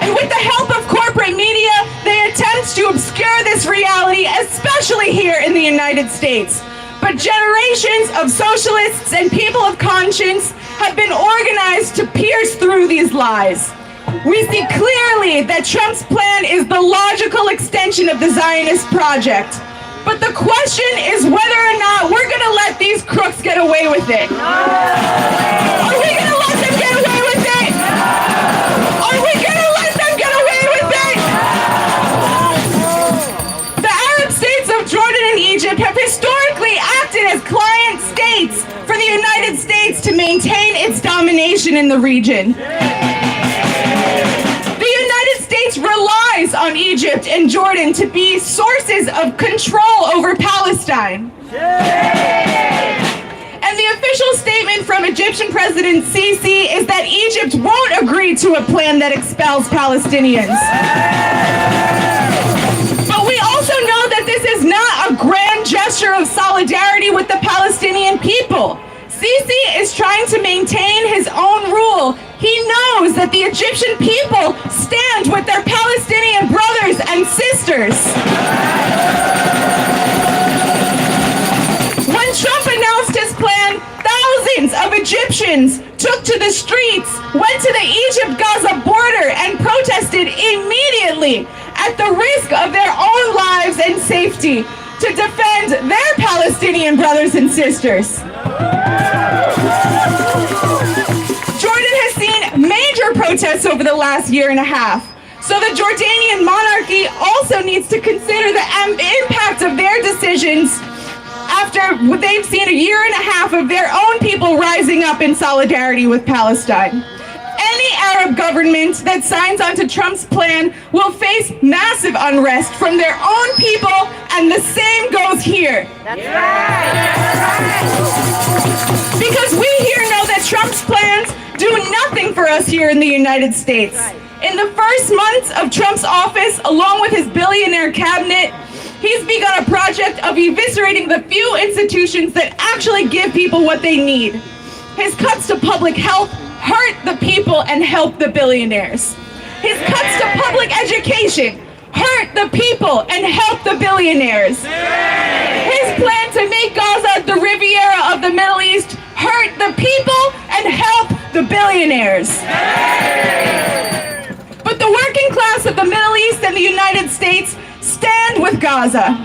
And with the help of corporate media, they attempt to obscure this reality, especially here in the United States. But generations of socialists and people of conscience have been organized to pierce through these lies. We see clearly that Trump's plan is the logical extension of the Zionist project. But the question is whether or not we're going to let these crooks get away with it. Are we going to let them get away with it? Are we going to let them get away with it? The Arab states of Jordan and Egypt have historically acted as client states for the United States to maintain its domination in the region. Relies on Egypt and Jordan to be sources of control over Palestine. And the official statement from Egyptian President Sisi is that Egypt won't agree to a plan that expels Palestinians. But we also know that this is not a grand gesture of solidarity with the Palestinian people. Sisi is trying to maintain his own rule. He knows that the Egyptian people stand with their Palestinian brothers and sisters. When Trump announced his plan, thousands of Egyptians took to the streets, went to the Egypt-Gaza border, and protested immediately at the risk of their own lives and safety to defend their Palestinian brothers and sisters. Jordan has seen major protests over the last year and a half. So the Jordanian monarchy also needs to consider the impact of their decisions after they've seen a year and a half of their own people rising up in solidarity with Palestine. Any Arab government that signs onto Trump's plan will face massive unrest from their own people, and the same goes here. That's right. Because we here know that Trump's plans do nothing for us here in the United States. In the first months of Trump's office, along with his billionaire cabinet, he's begun a project of eviscerating the few institutions that actually give people what they need. His cuts to public health hurt the people and help the billionaires. His cuts to public education hurt the people and help the billionaires. His plan to make Gaza the Riviera of the Middle East hurt the people and help the billionaires. But the working class of the Middle East and the United States stand with Gaza.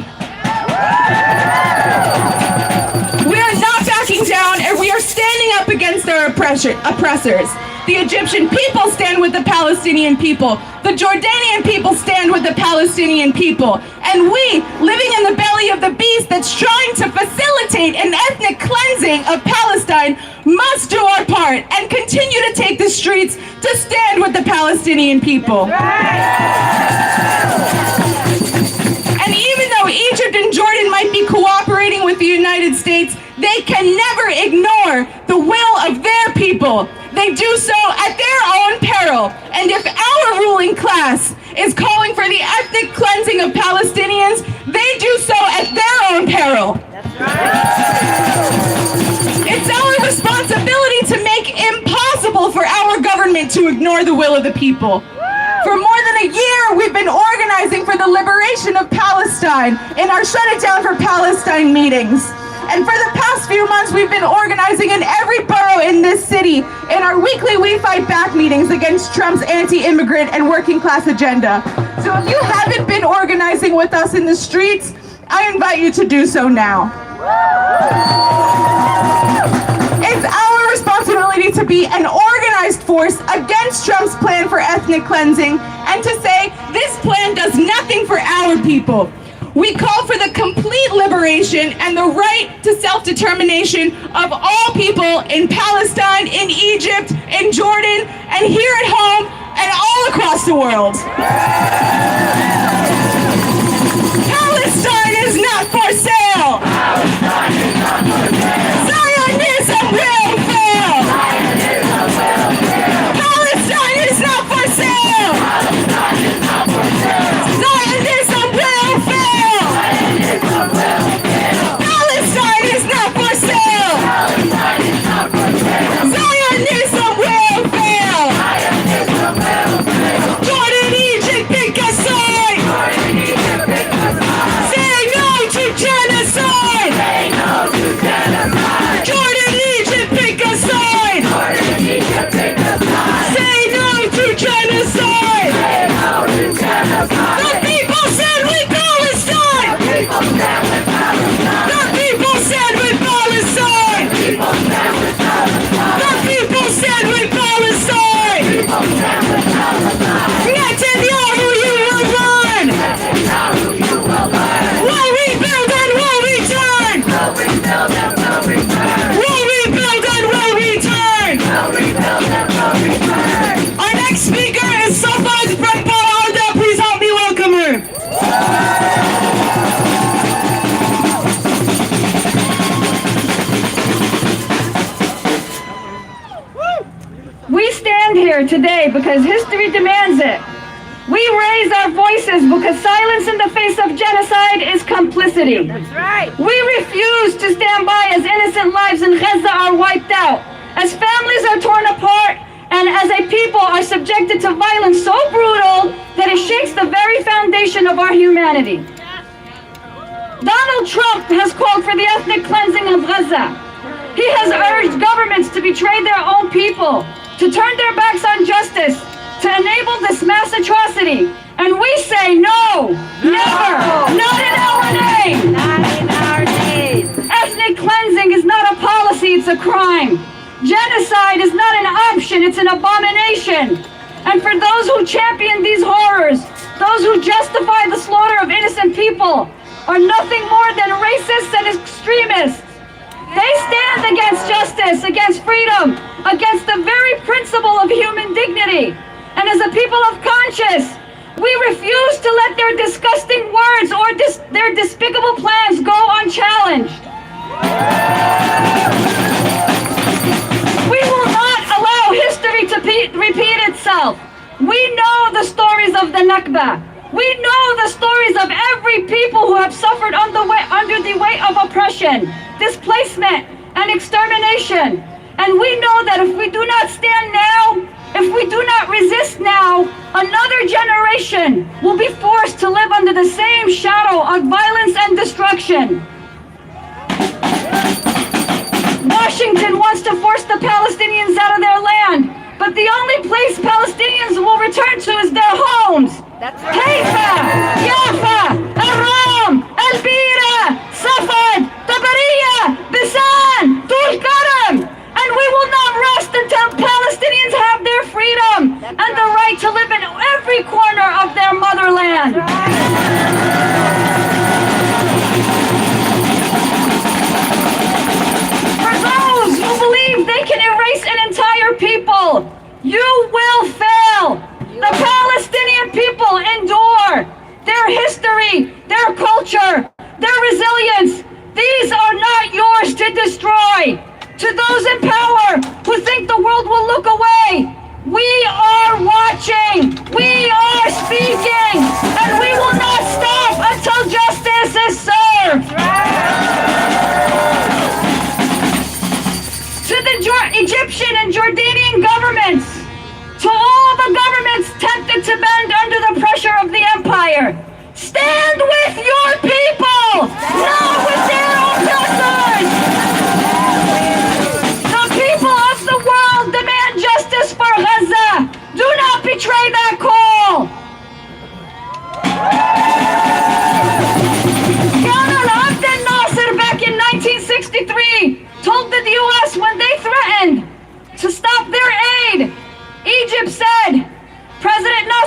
We are not backing down, and we are standing up against our oppressors. The Egyptian people stand with the Palestinian people. The Jordanian people stand with the Palestinian people. And we, living in the belly of the beast that's trying to facilitate an ethnic cleansing of Palestine, must do our part and continue to take the streets to stand with the Palestinian people. And even though Egypt and Jordan might be cooperating with the United States, they can never ignore the will of their people. They do so at their own peril. And if our ruling class is calling for the ethnic cleansing of Palestinians, they do so at their own peril. It's our responsibility to make impossible for our government to ignore the will of the people. For more than a year, we've been organizing for the liberation of Palestine in our Shut It Down for Palestine meetings. And for the past few months, we've been organizing in every borough in this city in our weekly We Fight Back meetings against Trump's anti-immigrant and working class agenda. So if you haven't been organizing with us in the streets, I invite you to do so now. It's our responsibility to be an organized force against Trump's plan for ethnic cleansing and to say this plan does nothing for our people. We call for the complete liberation and the right to self-determination of all people in Palestine, in Egypt, in Jordan, and here at home, and all across the world. Palestine is not for sale. Zionism will fail. Palestine is not for sale. Zionism will fail. Palestine is not for sale. Zionism will fail. Jordan, Egypt, pick a side. Say no to genocide. Jordan, Egypt, pick a side. Say no to genocide. The people said with Palestine. The people said with Palestine. The people said with Palestine. Netanyahu, you will run. We'll rebuild and we'll return. We'll rebuild and we'll return. Our next speaker is Safad from Alda. Please help me welcome her. We stand here today because history demands it. We raise our voices because silence in the face of genocide is complicity. That's right. We refuse to stand by as innocent lives in Gaza are wiped out, as families are torn apart, and as a people are subjected to violence so brutal that it shakes the very foundation of our humanity. Donald Trump has called for the ethnic cleansing of Gaza. He has urged governments to betray their own people, to turn their backs on justice, to enable this mass atrocity. And we say no, never, not in our name. Not in our name. Ethnic cleansing is not a policy, it's a crime. Genocide is not an option, it's an abomination. And for those who champion these horrors, those who justify the slaughter of innocent people, are nothing more than racists and extremists. They stand against justice, against freedom, against the very principle of human dignity. And as a people of conscience, we refuse to let their disgusting words or their despicable plans go unchallenged. We will not allow history to repeat itself. We know the stories of the Nakba. We know the stories of every people who have suffered under the weight of oppression, displacement, and extermination. And we know that if we do not stand now, if we do not resist now, another generation will be forced to live under the same shadow of violence and destruction. Washington wants to force the Palestinians out of their land, but the only place Palestinians will return to is their homes. That's right. Haifa, Jaffa, Al-Ram, Al-Bira, Safad, Tabariya, Bisan, Tulkarm. And we will not rest until Palestinians have their freedom and the right to live in every corner of their motherland. For those who believe they can erase an entire people, you will fail. The Palestinian people endure their history, their culture, their resilience. These are not yours to destroy. To those in power who think the world will look away, we are watching, we are speaking, and we will not stop until justice is served. To the Egyptian and Jordanian governments, to all the governments tempted to bend under the pressure of the empire, stand with your people, not with their oppressors. The people of the world demand justice for Gaza. Do not betray that call.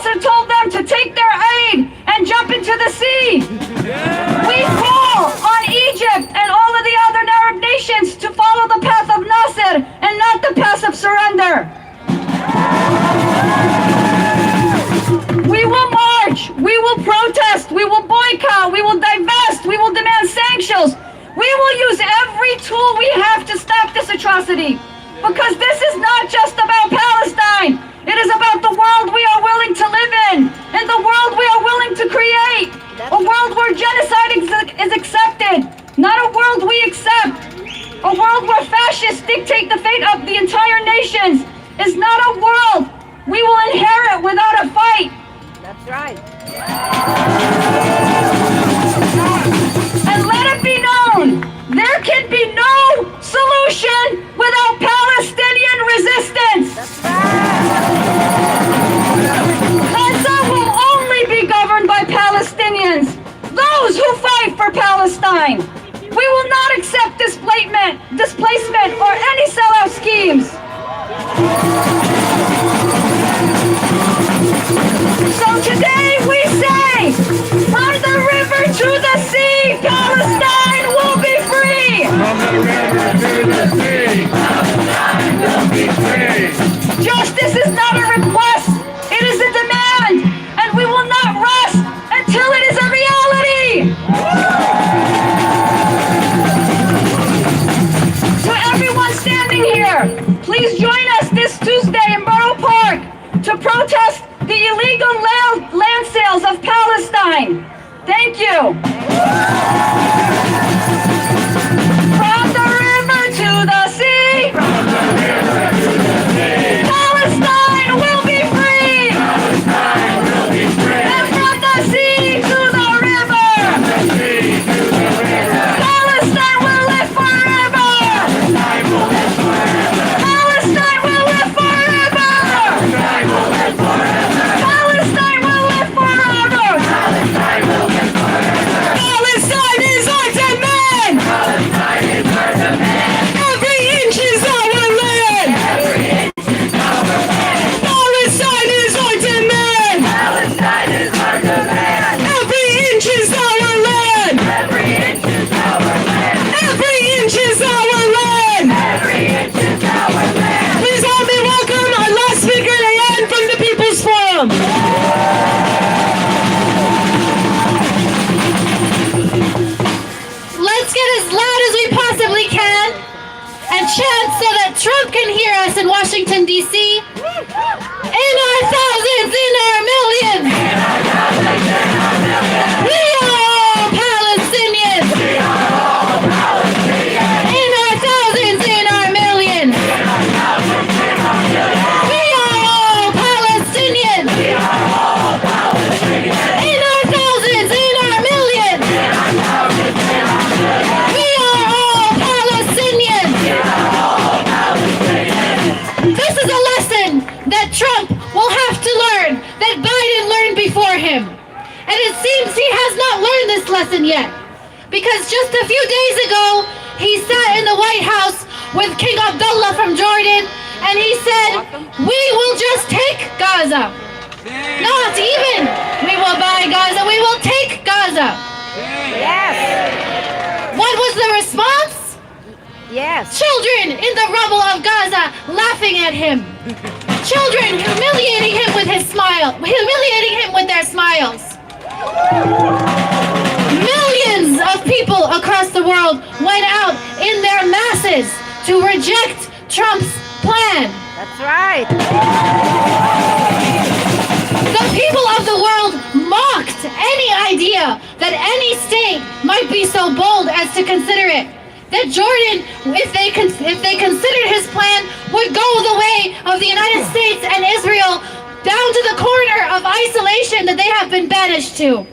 Nasser told them to take their aid and jump into the sea. We call on Egypt and all of the other Arab nations to follow the path of Nasser and not the path of surrender. We will march, we will protest, we will boycott, we will divest, we will demand sanctions. We will use every tool we have to stop this atrocity. Because this is not just about Palestine. It is about the world we are willing to live in and the world we are willing to create. A world where genocide is accepted, not a world we accept. A world where fascists dictate the fate of the entire nations is not a world we will inherit without a fight. That's right. And let it be known, there can be no solution without Palestinian resistance. Gaza will only be governed by Palestinians, those who fight for Palestine. We will not accept displacement, or any sellout schemes. So today we say, from the river to the sea, Palestine will be free. From the river to the sea, Palestine will be free. Justice is not a request, it is a demand, and we will not rest until it is a reality. To everyone standing here, please join us this Tuesday in Borough Park to protest the illegal land sales of Palestine. Thank you. From the river to the sea, Palestine will be free. And from the sea to the river, Palestine will live forever. Palestine will live forever. Palestine will live forever. Palestine is our demand. Every inch is our land. Palestine is our demand. Every inch is our land. Every inch is our land. Please help me welcome our last speaker, Diane from the People's Forum. Let's get as loud as we possibly can and chant so that Trump can hear us in Washington, D.C. In our thousands, in our millions. We are all Palestinians. In our thousands, in our millions. We are all Palestinians. In our thousands, in our millions. We are all Palestinians. This is a lesson that Trump will have to learn, that Biden learned before him. And it seems he has not learned this lesson yet. Because just a few days ago, he sat in the White House with King Abdullah from Jordan, and he said, we will just take Gaza. Not even we will buy Gaza, we will take Gaza. What was the response? Yes. Children in the rubble of Gaza laughing at him. Children humiliating him with his smile, humiliating him with their smiles. Millions of people across the world went out in their masses to reject Trump's plan. That's right. The people of the world mocked any idea that any state might be so bold as to consider it. That Jordan, if they considered his plan, would go the way of the United States and Israel down to the corner of isolation that they have been banished to.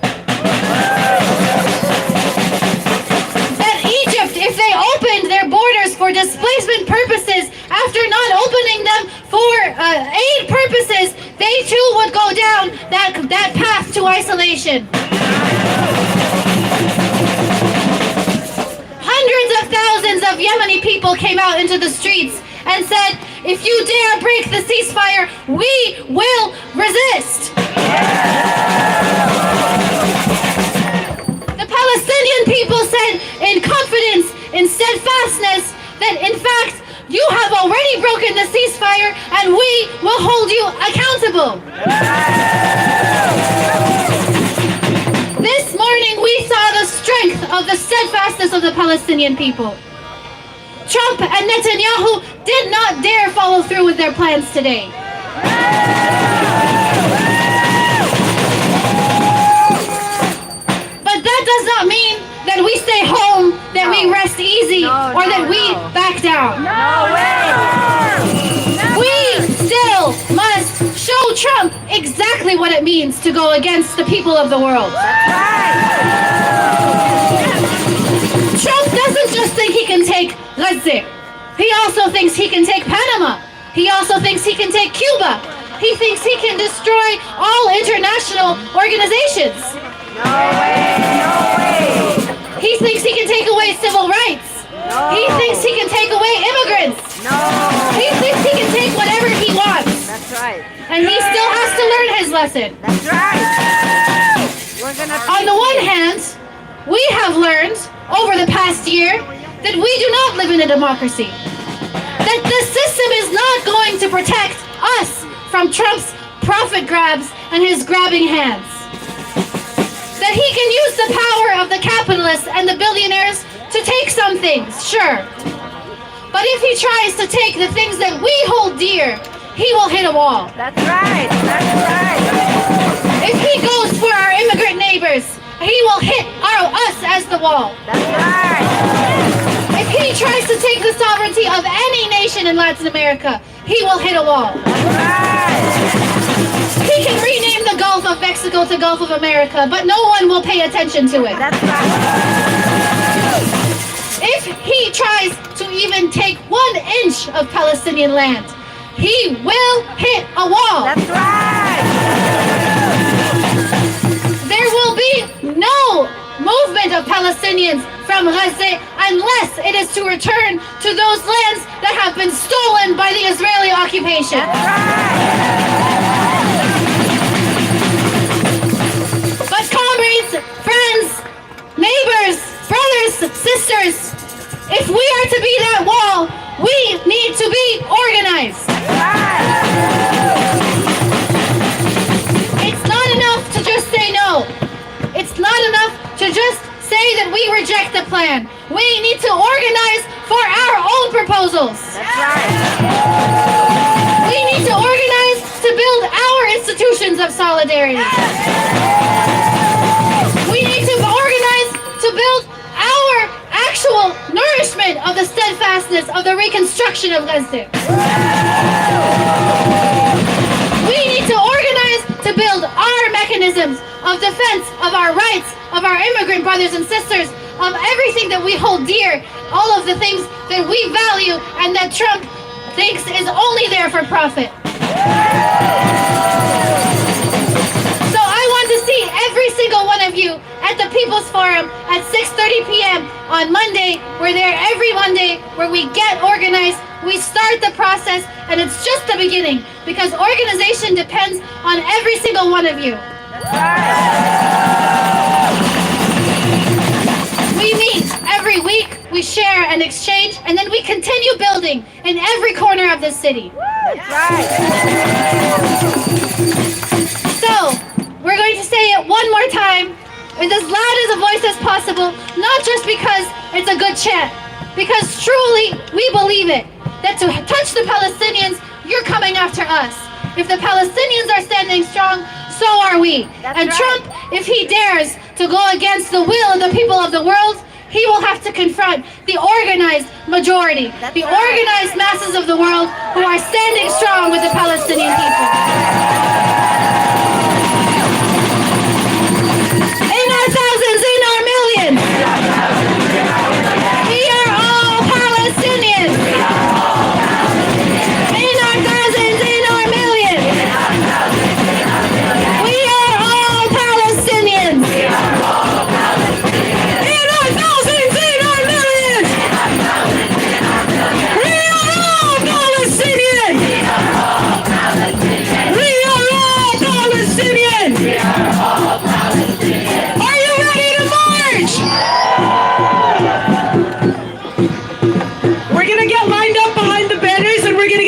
That Egypt, if they opened their borders for displacement purposes, after not opening them for aid purposes, they too would go down that path to isolation. Hundreds of thousands of Yemeni people came out into the streets and said, if you dare break the ceasefire, we will resist. broken the ceasefire, and we will hold you accountable. This morning we saw the strength of the steadfastness of the Palestinian people. Trump and Netanyahu did not dare follow through with their plans today. But that does not mean that we stay home, that we rest easy, or that we back down. We still must show Trump exactly what it means to go against the people of the world. Trump doesn't just think he can take Gaza. He also thinks he can take Panama. He also thinks he can take Cuba. He thinks he can destroy all international organizations. He thinks he can take away civil rights. He thinks he can take away immigrants. He thinks he can take whatever he wants. That's right. And he still has to learn his lesson. That's right. On the one hand, we have learned over the past year that we do not live in a democracy. That the system is not going to protect us from Trump's profit grabs and his grabbing hands. That he can use the power of the capitalists and the billionaires to take some things, sure. But if he tries to take the things that we hold dear, he will hit a wall. That's right. That's right. If he goes for our immigrant neighbors, he will hit us as the wall. That's right. If he tries to take the sovereignty of any nation in Latin America, he will hit a wall. He can rename the Gulf of Mexico to Gulf of America, but no one will pay attention to it. That's right. If he tries to even take 1 inch of Palestinian land, he will hit a wall. That's right. There will be no movement of Palestinians from Gaza unless it is to return to those lands that have been stolen by the Israeli occupation. That's right. But comrades, friends, neighbors, brothers, sisters, if we are to be that wall, we need to be organized. It's not enough to just say no. It's not enough to just say that we reject the plan. We need to organize for our own proposals. That's right. We need to organize to build our institutions of solidarity. We need to organize to build our actual nourishment of the steadfastness of the reconstruction of Gaza. We need to organize to build our mechanisms of defense of our rights, of our immigrant brothers and sisters, of everything that we hold dear, all of the things that we value and that Trump thinks is only there for profit. So I want to see every single one of you at the People's Forum at 6:30 p.m. on Monday. We're there every Monday where we get organized, we start the process, and it's just the beginning because organization depends on every single one of you. We meet every week, we share and exchange, and then we continue building in every corner of this city. That's right. So, we're going to say it one more time with as loud as a voice as possible, not just because it's a good chant, because truly we believe it, that to touch the Palestinians, you're coming after us. If the Palestinians are standing strong, so are we. That's and right. Trump, if he dares to go against the will of the people of the world, he will have to confront the organized majority, That's the right. organized masses of the world who are standing strong with the Palestinian people. In our thousands, in our millions, we are all Palestinians. In our thousands, in our millions, we are all Palestinians. In our thousands, in our millions, we are all Palestinians. We are all Palestinians. Are you ready to march? We're gonna get lined up behind the banners and we're gonna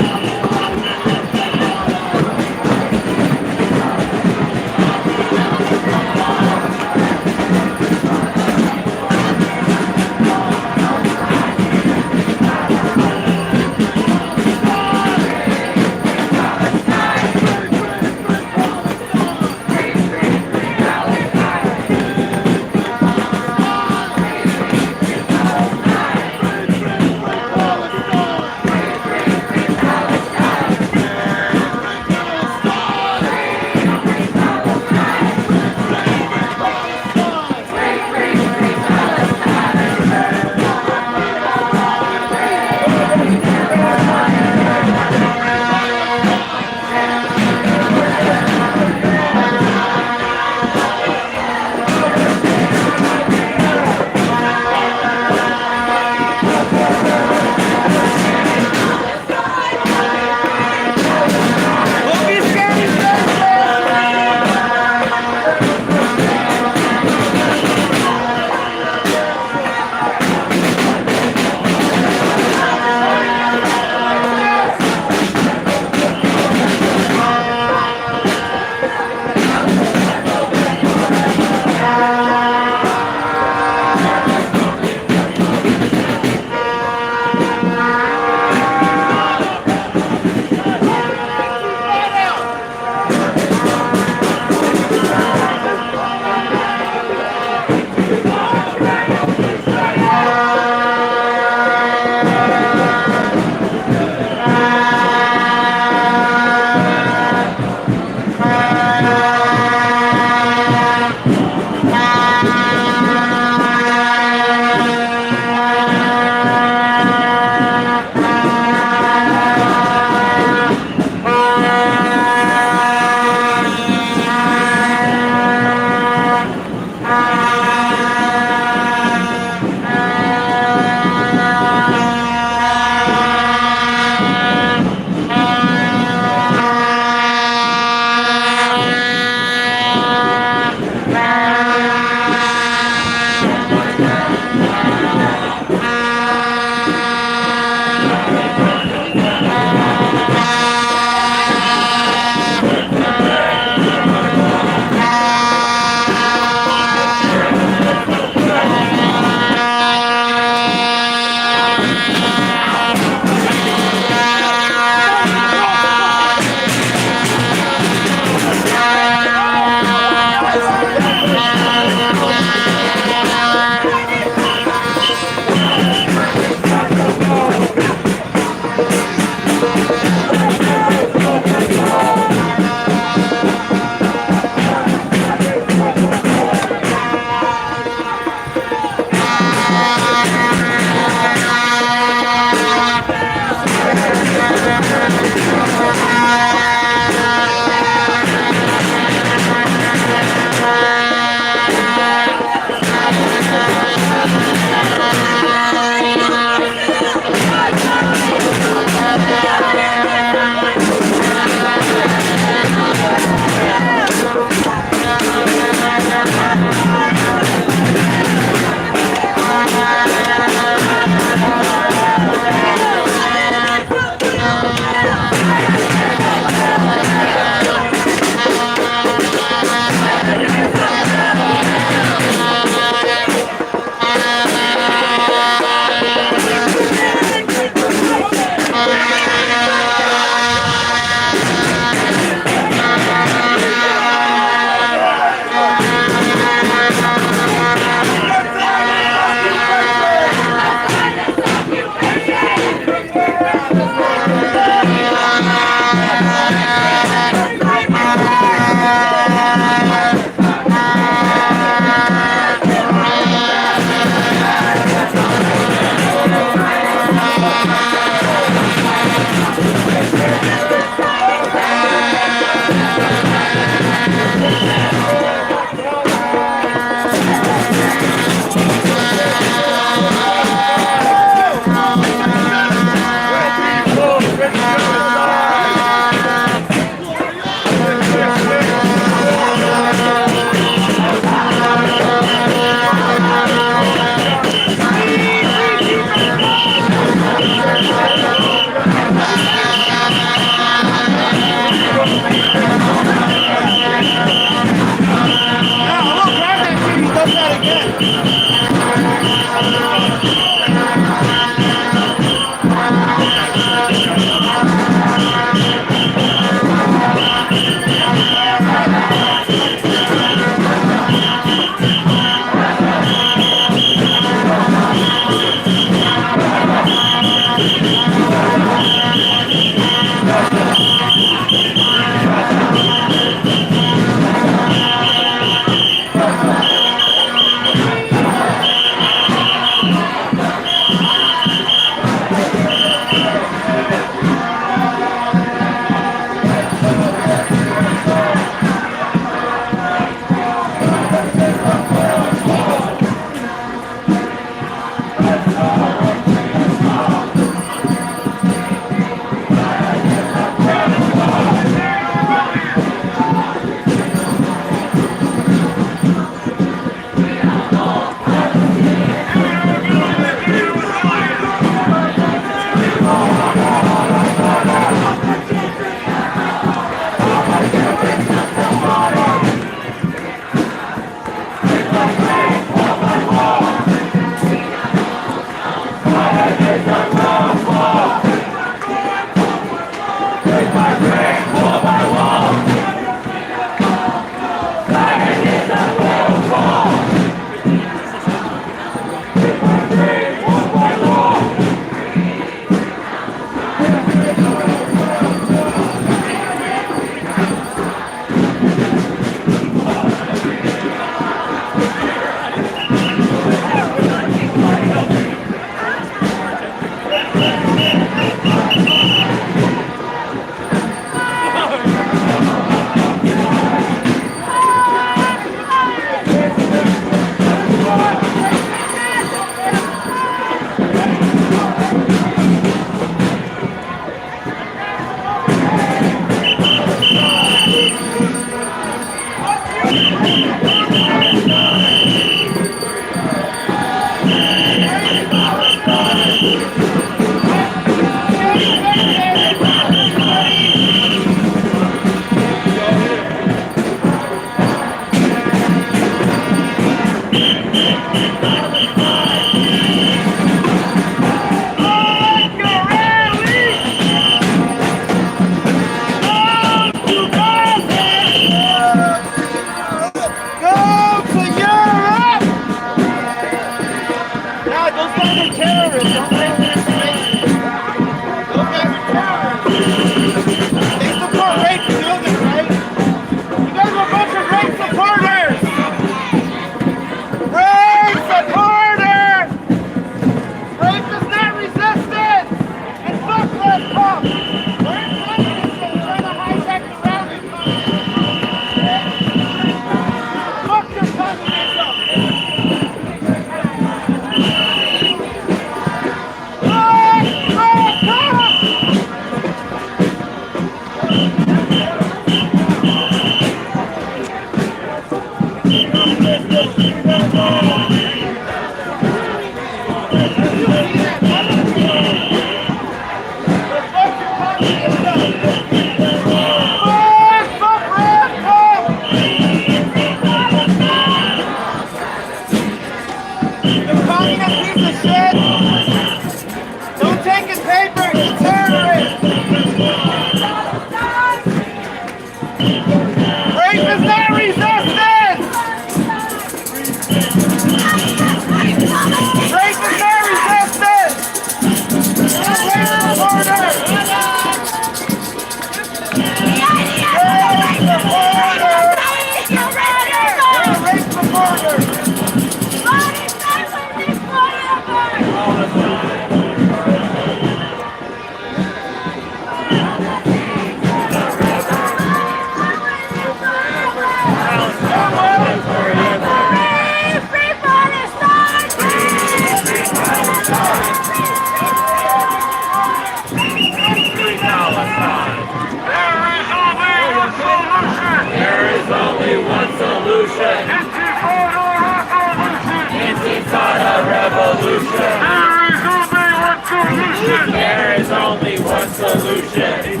There is only one solution.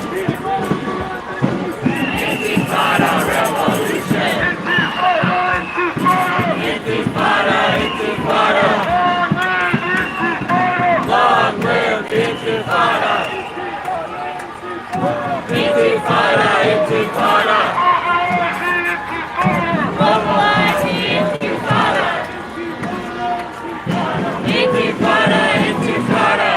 Intifada revolution. Intifada, intifada. Long live intifada. Intifada, intifada. Mobilize the intifada. Intifada, intifada.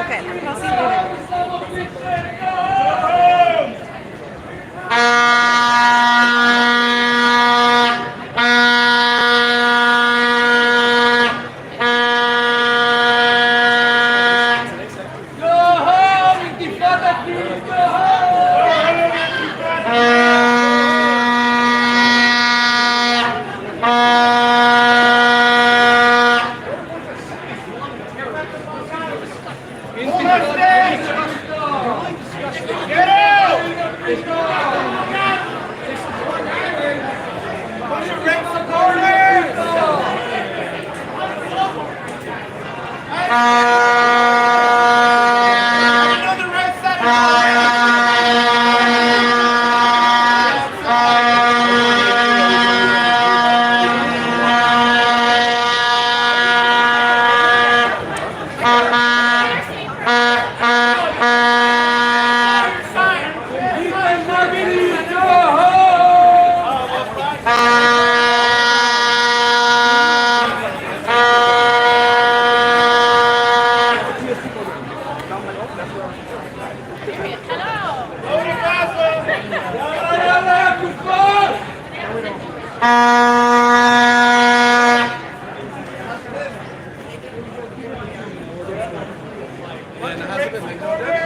Okay, I'll see you later.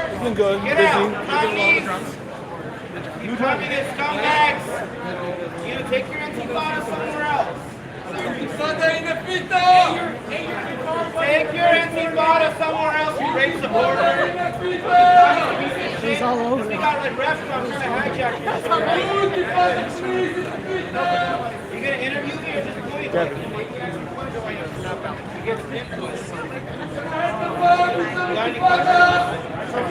It's been good. Get Busy. out, We're getting all the drums. You communist scumbags! You take your intifada somewhere else. Take your intifada somewhere else, you rape supporter. She's all over. We got like restaurants trying to hijack your. You gonna interview me or just going?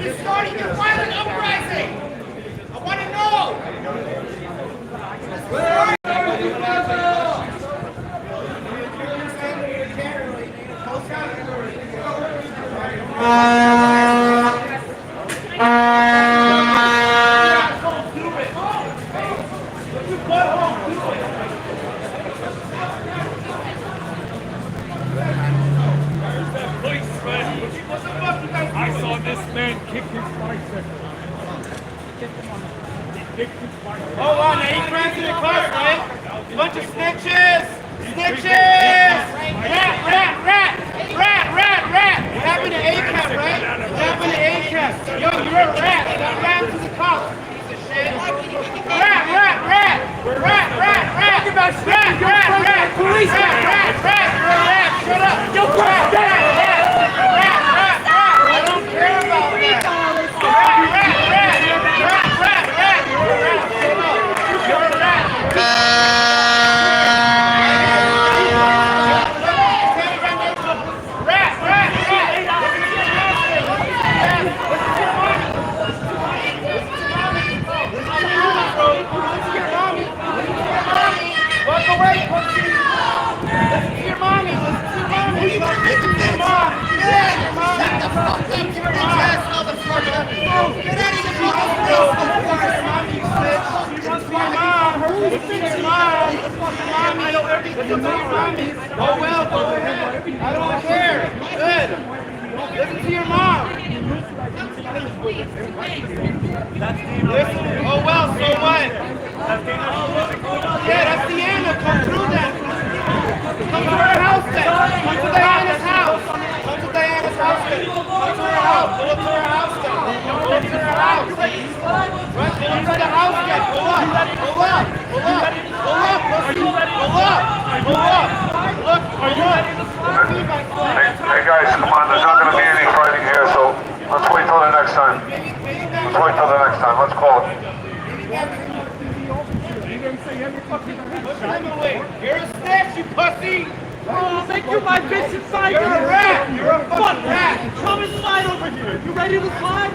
You're starting a violent uprising! I want to know! I saw this man kick his bicycle. Hold on, now he ran to the car, right? Bunch of snitches! Snitches! Rat! What happened to ACAP, right? What happened to ACAP? Yo, you're a rat! That ran to the cops, piece of shit! Rat! Police! Rat! You're a rat! Shut up! Yo, rat! I don't care about that! Rat! You're a rat! Shut up! You're a rat! Walk away, pussy! Listen to your mommy! Listen to your mommy! Listen to your mom! Shut the fuck up! Get your ass, motherfucker! Get out of your mom's face! Mommy, you bitch! Listen to your mom! Listen to your mom! Mommy! Listen to your mommy! Oh well, go ahead! I don't care! Good! Listen to your mom! Listen! Oh well, so what? Yeah, that's the end. Come through then. Come to her house then. Come to Diana's house. Come to Diana's house then. Come to her house. Go up to her house then. Go up to her house. Right? Go up to the house then. Go up. Go up. Go up. Go up. Go up. Look, are you ready? Hey guys, come on, there's not going to be any fighting here, so let's wait till the next time. Let's call it. You're a snitch, you pussy! Oh, make you my bitch inside. You're a rat! You're a fucking rat! Come and slide over here. You ready to slide?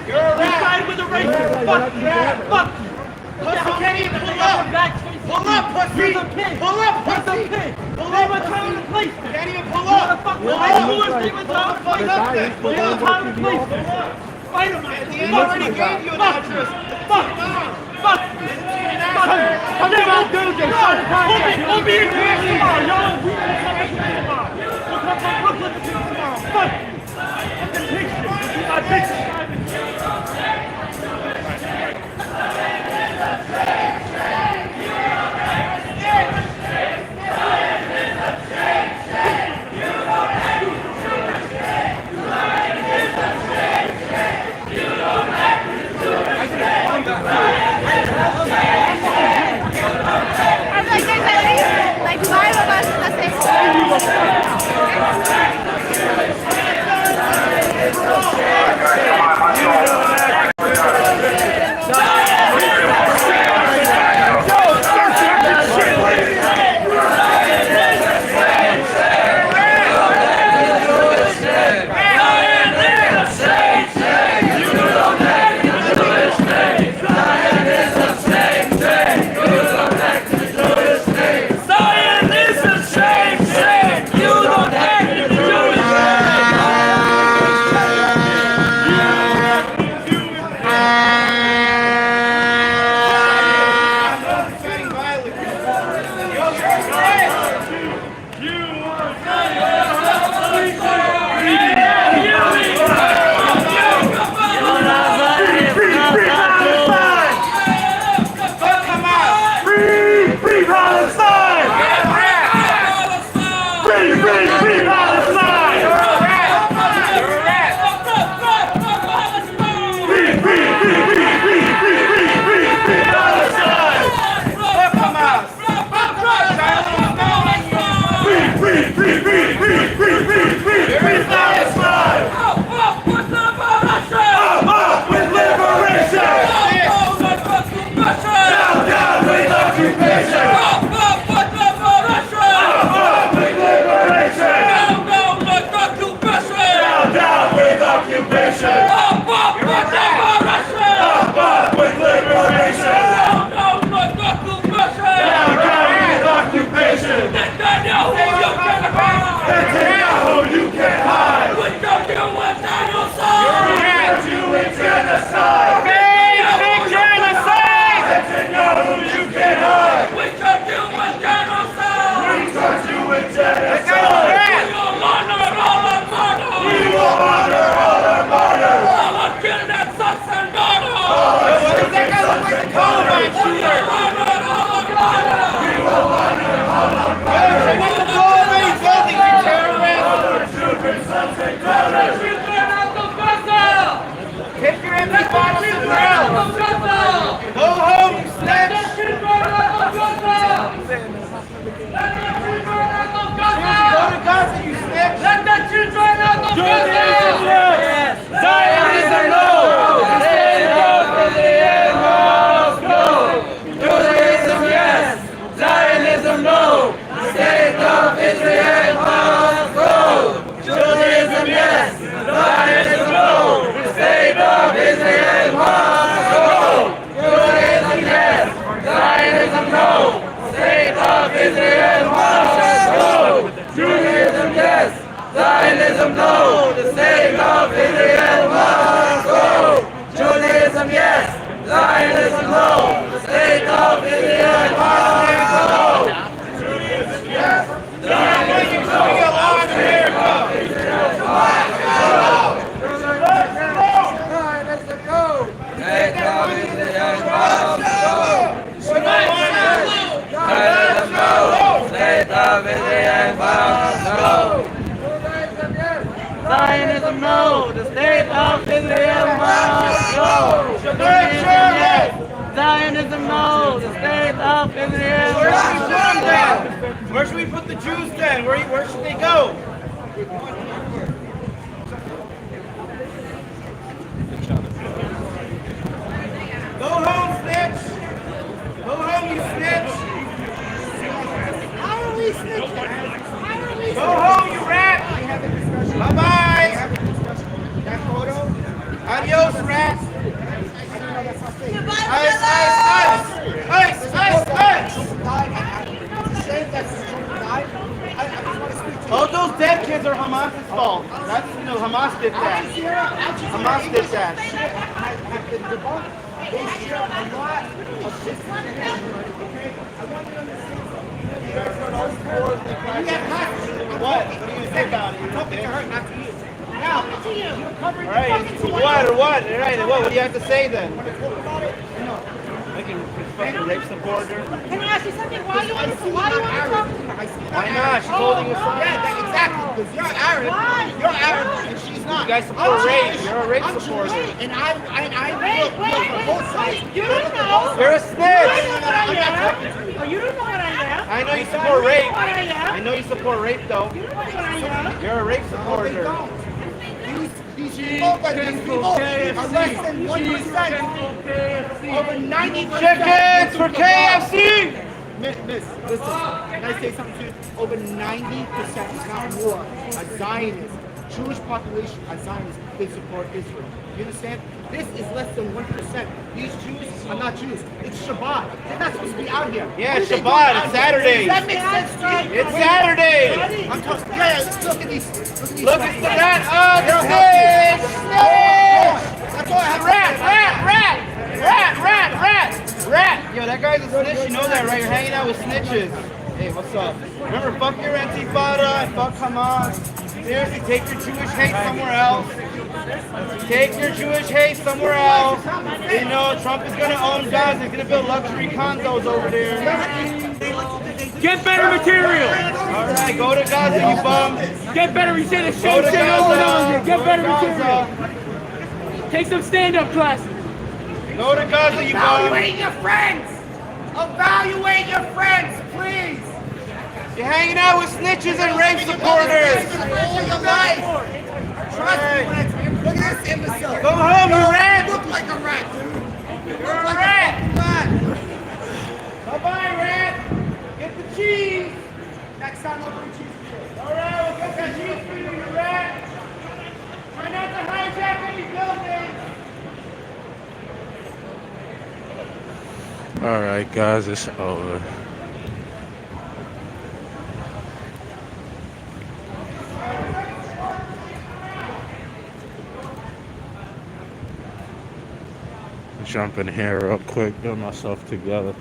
You're a rat! Slide with a racist. Fuck you. Fuck you. Pussy can't even pull up! Back Pull up, pussy! You're the king! Pull up, You're the pussy! king! Pull Name up, a time and place! Can't even pull up! Pull Pull up! up! Name a time and place! Pull up, Time and place! Fight him! He already gave you an address. Fuck! Fuck! I'm not doing this! We'll be in here tomorrow, y'all! We'll come from Brooklyn to tomorrow! Fuck! Fucking picture! My picture! Like 5 of us in the same Zionism no, the state of Israel must go. Zionism no, the state of Israel must go. Where should we put the Jews then? Where should they go? Go home, snitch! Go home, you snitch! How are we snitching? Go home, you rat! Bye-bye! Adios, rat! Ice, ice, ice! Ice, ice, ice! Hamas's fault. That's, Hamas did that. Hamas did that. They share a lot of this. What? What do you say about it? You're talking to her, not to you. Now, to you. All right. What? All right. What do you have to say then? Making fucking rape supporter. Can I ask you something? Why do you want to talk to her? Why not? She's holding us up. Yeah, exactly. Because you're Arab. Why? You're Arab, and she's not. You guys support rape. You're a rape I'm supporter. Jewish, and I look for both sides. You don't know. You're a snitch. Oh, you don't know what I am. I know you support rape. What I am. I know you support rape, though. You don't know what I am. You're a rape supporter. These people are less than 1%. Over 90%. Chickens for KFC! Miss, listen. Can I say something to you? Over 90%, if not more, are Zionists. Jewish population are Zionists. They support Israel. You understand? This is less than 1%. These Jews are not Jews. It's Shabbat. They're not supposed to be out here. Yeah, it's Shabbat. It's Saturday. Does that make sense to you? It's Saturday. I'm talking. Yeah, look at these. Look at that. Oh, the snitch. That's all I have. Rat. Yo, that guy's a snitch. You know that, right? You're hanging out with snitches. Hey, what's up? Remember, fuck your Antifada and fuck Hamas. Seriously, take your Jewish hate somewhere else. Take your Jewish hate somewhere else. Trump is gonna own Gaza. He's gonna build luxury condos over there. Get better material. All right, go to Gaza, you bum. Get better. You say the Go same to thing over and over Gaza. again. Get better Go to material. Gaza. Take some stand-up classes. Go to Gaza, you bum. Evaluate your friends. Evaluate your friends, please. You're hanging out with snitches and rape supporters. All your life. Trust me when I tell you. Look at this imbecile. Go home, you rat. You look like a rat, dude. You're a rat. Bye-bye, rat. Get the cheese. Next time I'll bring cheese for you. All right, we'll get that cheese for you, you rat. Try not to hijack any building. All right, guys, it's over. Jump in here real quick, get myself together.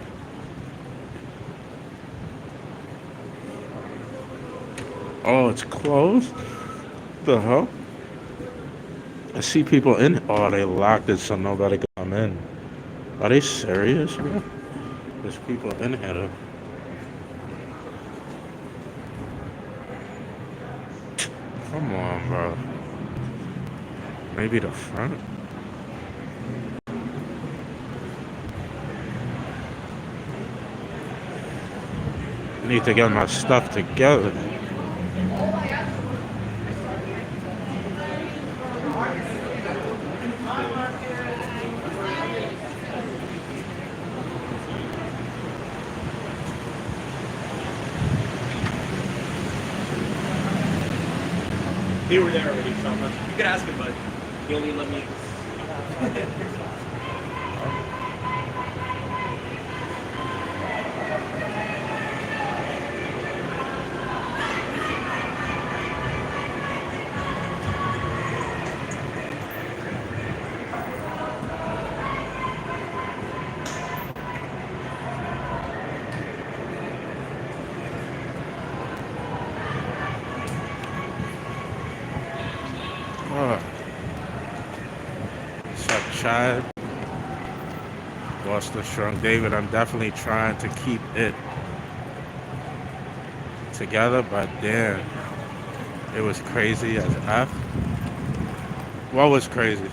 Oh, it's closed? The hell? I see people in. Oh, they locked it so nobody can come in. Are they serious, bro? There's people in here. Come on, bro. Maybe the front? I need to get my stuff together. They were there already, so you could ask him, but he only let me. What's up, Chad? Boston Strong David. I'm definitely trying to keep it together, but damn, it was crazy as F. What was crazy?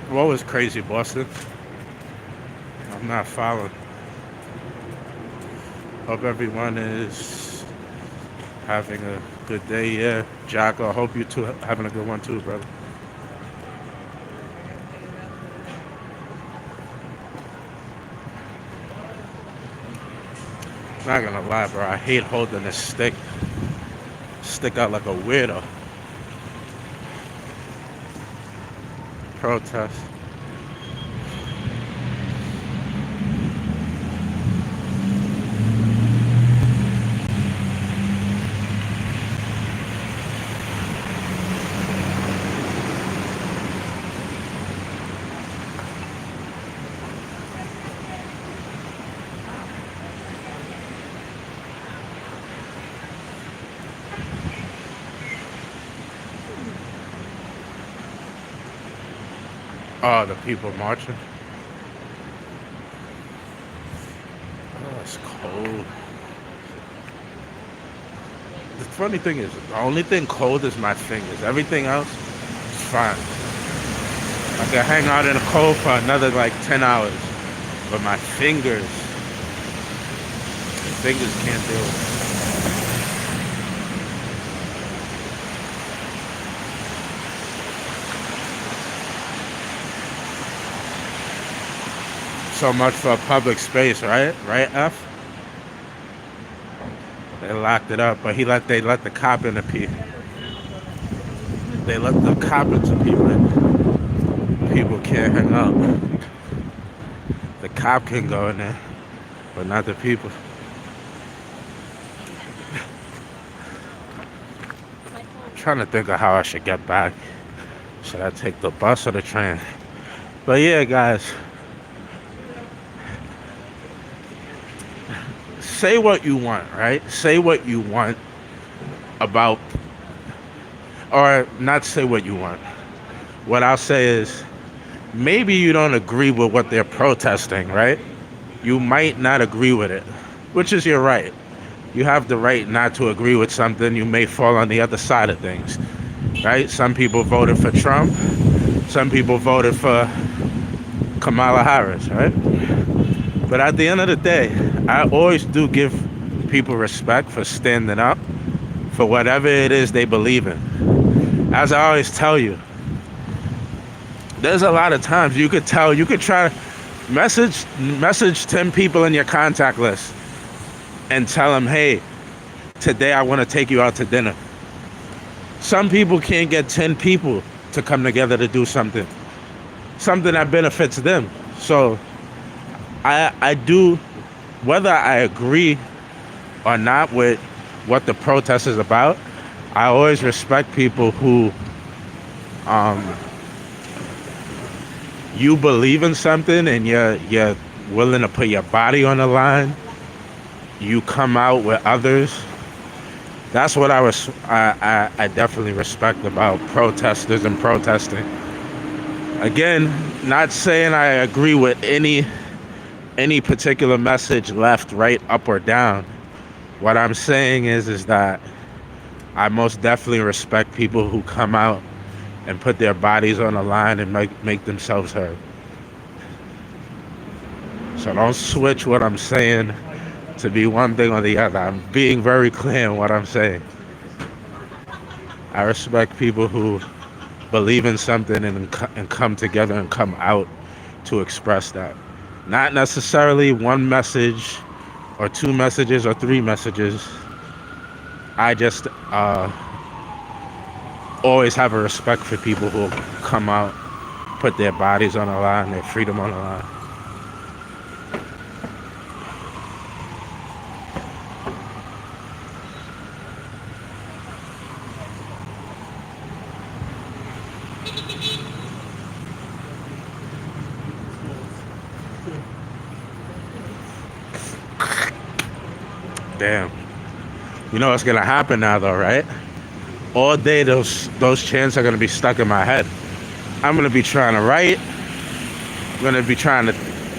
What was crazy, Boston? I'm not following. Hope everyone is having a good day. Yeah, Jack, I hope you two having a good one too, brother. Not gonna lie, bro. I hate holding this stick. Stick out like a weirdo. Protest. Oh, the people marching. Oh, it's cold. The funny thing is, the only thing cold is my fingers. Everything else is fine. I can hang out in the cold for another like 10 hours. But my fingers can't deal with it. So much for a public space, right? Right, F? They locked it up, but they let the cop in the people. They let the cop into people in. People can't hang out. The cop can go in there, but not the people. I'm trying to think of how I should get back. Should I take the bus or the train? But yeah, guys. Say what you want, right? Say what you want about, or not say what you want. What I'll say is, maybe you don't agree with what they're protesting, right? You might not agree with it, which is your right. You have the right not to agree with something. You may fall on the other side of things, right? Some people voted for Trump. Some people voted for Kamala Harris, right? But at the end of the day, I always do give people respect for standing up for whatever it is they believe in. As I always tell you, there's a lot of times you could try to message 10 people in your contact list and tell them, hey, today I want to take you out to dinner. Some people can't get 10 people to come together to do something that benefits them. So I do, whether I agree or not with what the protest is about, I always respect people who you believe in something and you're willing to put your body on the line. You come out with others. That's what I definitely respect about protesters and protesting. Again, not saying I agree with any particular message, left, right, up, or down. What I'm saying is that I most definitely respect people who come out and put their bodies on the line and make themselves heard. So don't switch what I'm saying to be one thing or the other. I'm being very clear in what I'm saying. I respect people who believe in something and come together and come out to express that. Not necessarily one message or two messages or three messages. I just always have a respect for people who come out, put their bodies on the line, their freedom on the line. Damn. You know what's gonna happen now though, right? All day those chants are gonna be stuck in my head. I'm gonna be trying to write. I'm gonna be trying to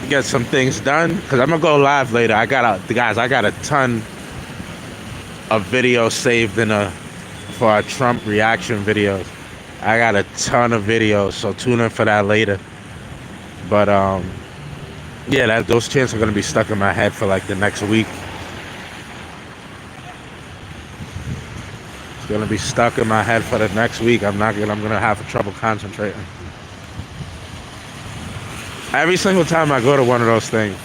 get some things done because I'm gonna go live later. I got a ton of videos saved for our Trump reaction videos. I got a ton of videos, so tune in for that later. But yeah, those chants are gonna be stuck in my head for like the next week. Gonna be stuck in my head for the next week. I'm gonna have trouble concentrating. Every single time I go to one of those things,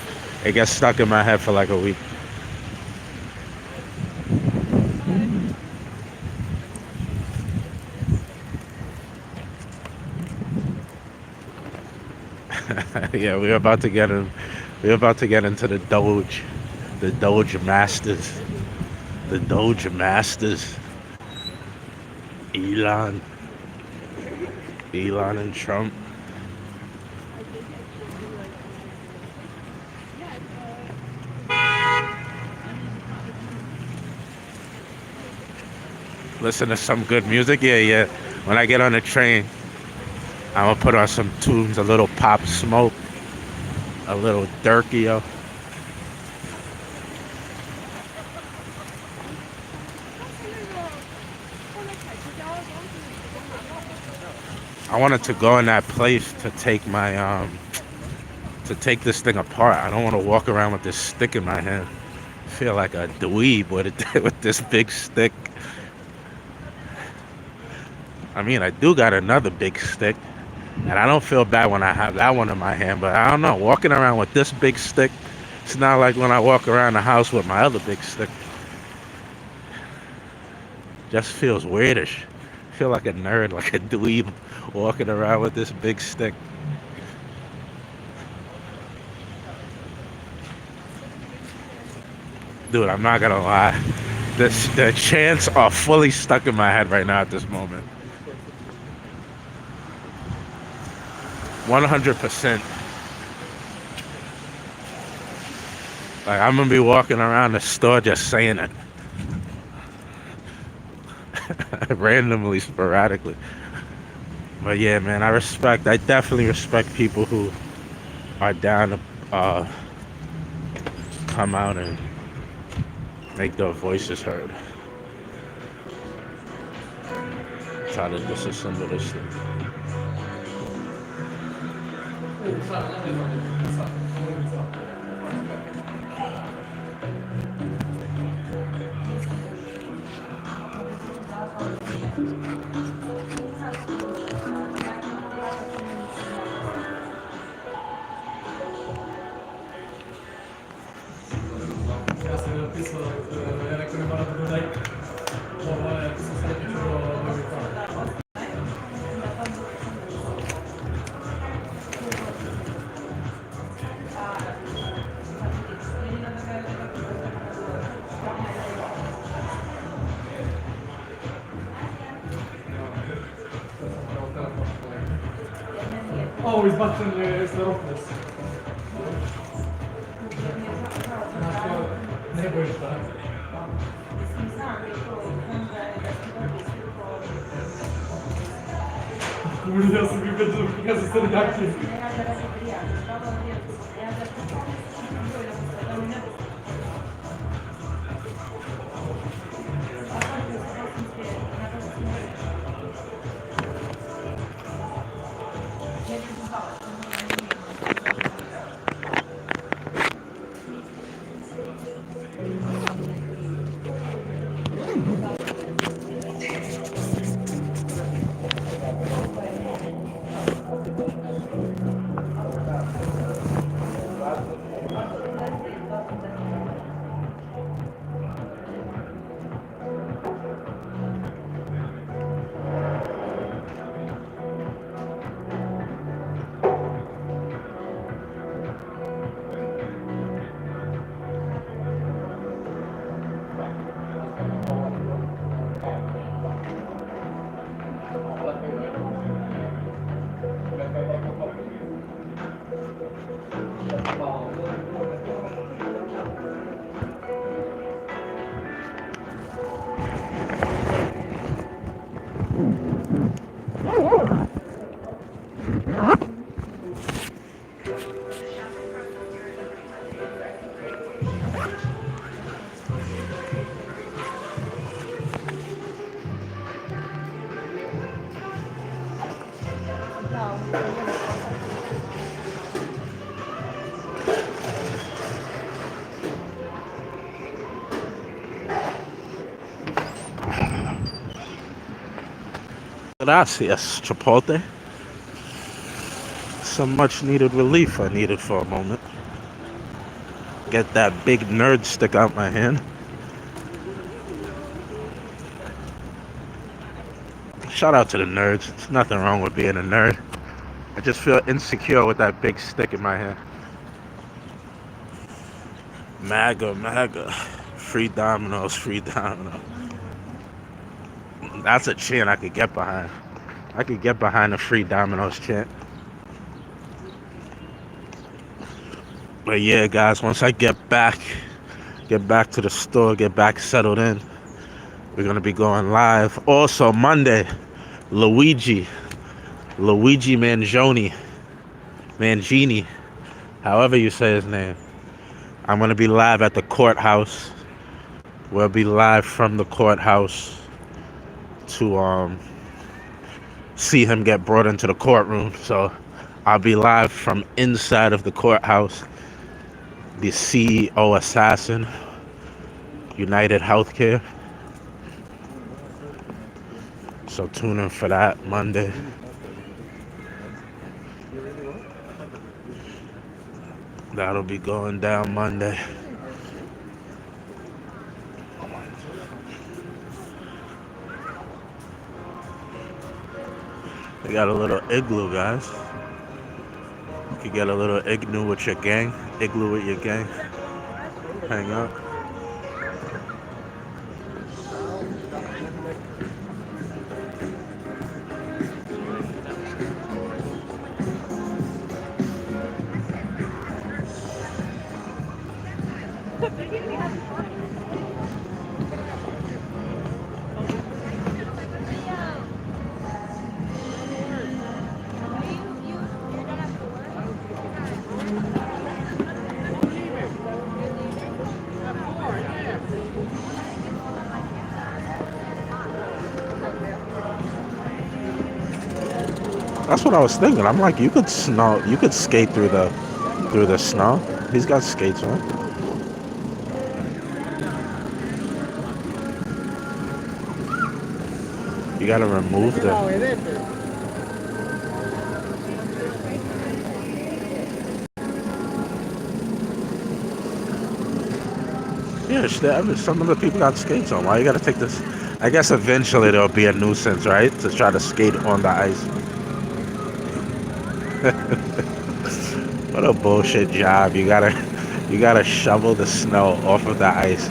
it gets stuck in my head for like a week. Yeah, we're about to get into the Doge Masters. The Doge Masters. Elon and Trump. Listen to some good music. Yeah. When I get on the train, I'm gonna put on some tunes, a little Pop Smoke, a little Durkio. I wanted to go in that place to take my to take this thing apart. I don't want to walk around with this stick in my hand. I feel like a dweeb with this big stick. I mean, I do got another big stick, and I don't feel bad when I have that one in my hand, but I don't know, walking around with this big stick, it's not like when I walk around the house with my other big stick. Just feels weirdish. I feel like a nerd, like a dweeb, walking around with this big stick. Dude, I'm not gonna lie. The chants are fully stuck in my head right now at this moment. 100%. Like, I'm gonna be walking around the store just saying it. Randomly, sporadically. But yeah, man, I definitely respect people who are down to come out and make their voices heard. Try to disassemble this thing. Oh, he's back in the office. Nie boisz, tak? Kurde, ja sobie będę pokazać ten jaki. Gracias, Chipotle. Some much needed relief I needed for a moment. Get that big nerd stick out my hand. Shout out to the nerds. There's nothing wrong with being a nerd. I just feel insecure with that big stick in my hand. MAGA, MAGA. Free Domino's, free Domino. That's a chant I could get behind. I could get behind the free Domino's chant. But yeah, guys, once I get back to the store, get back settled in, we're gonna be going live. Also Monday, Luigi Luigi Mangini, however you say his name. I'm going to be live at the courthouse. We'll be live from the courthouse to see him get brought into the courtroom. So I'll be live from inside of the courthouse. The CEO assassin, United Healthcare. So tune in for that Monday. That'll be going down Monday. They got a little igloo, guys. You can get a little igloo with your gang. Igloo with your gang. Hang out. That's what I was thinking. I'm like, you could skate through the snow. He's got skates on. You gotta remove the. Yeah, some of the people got skates on. Why you gotta take this? I guess eventually there'll be a nuisance, right? To try to skate on the ice. What a bullshit job. You gotta shovel the snow off of the ice.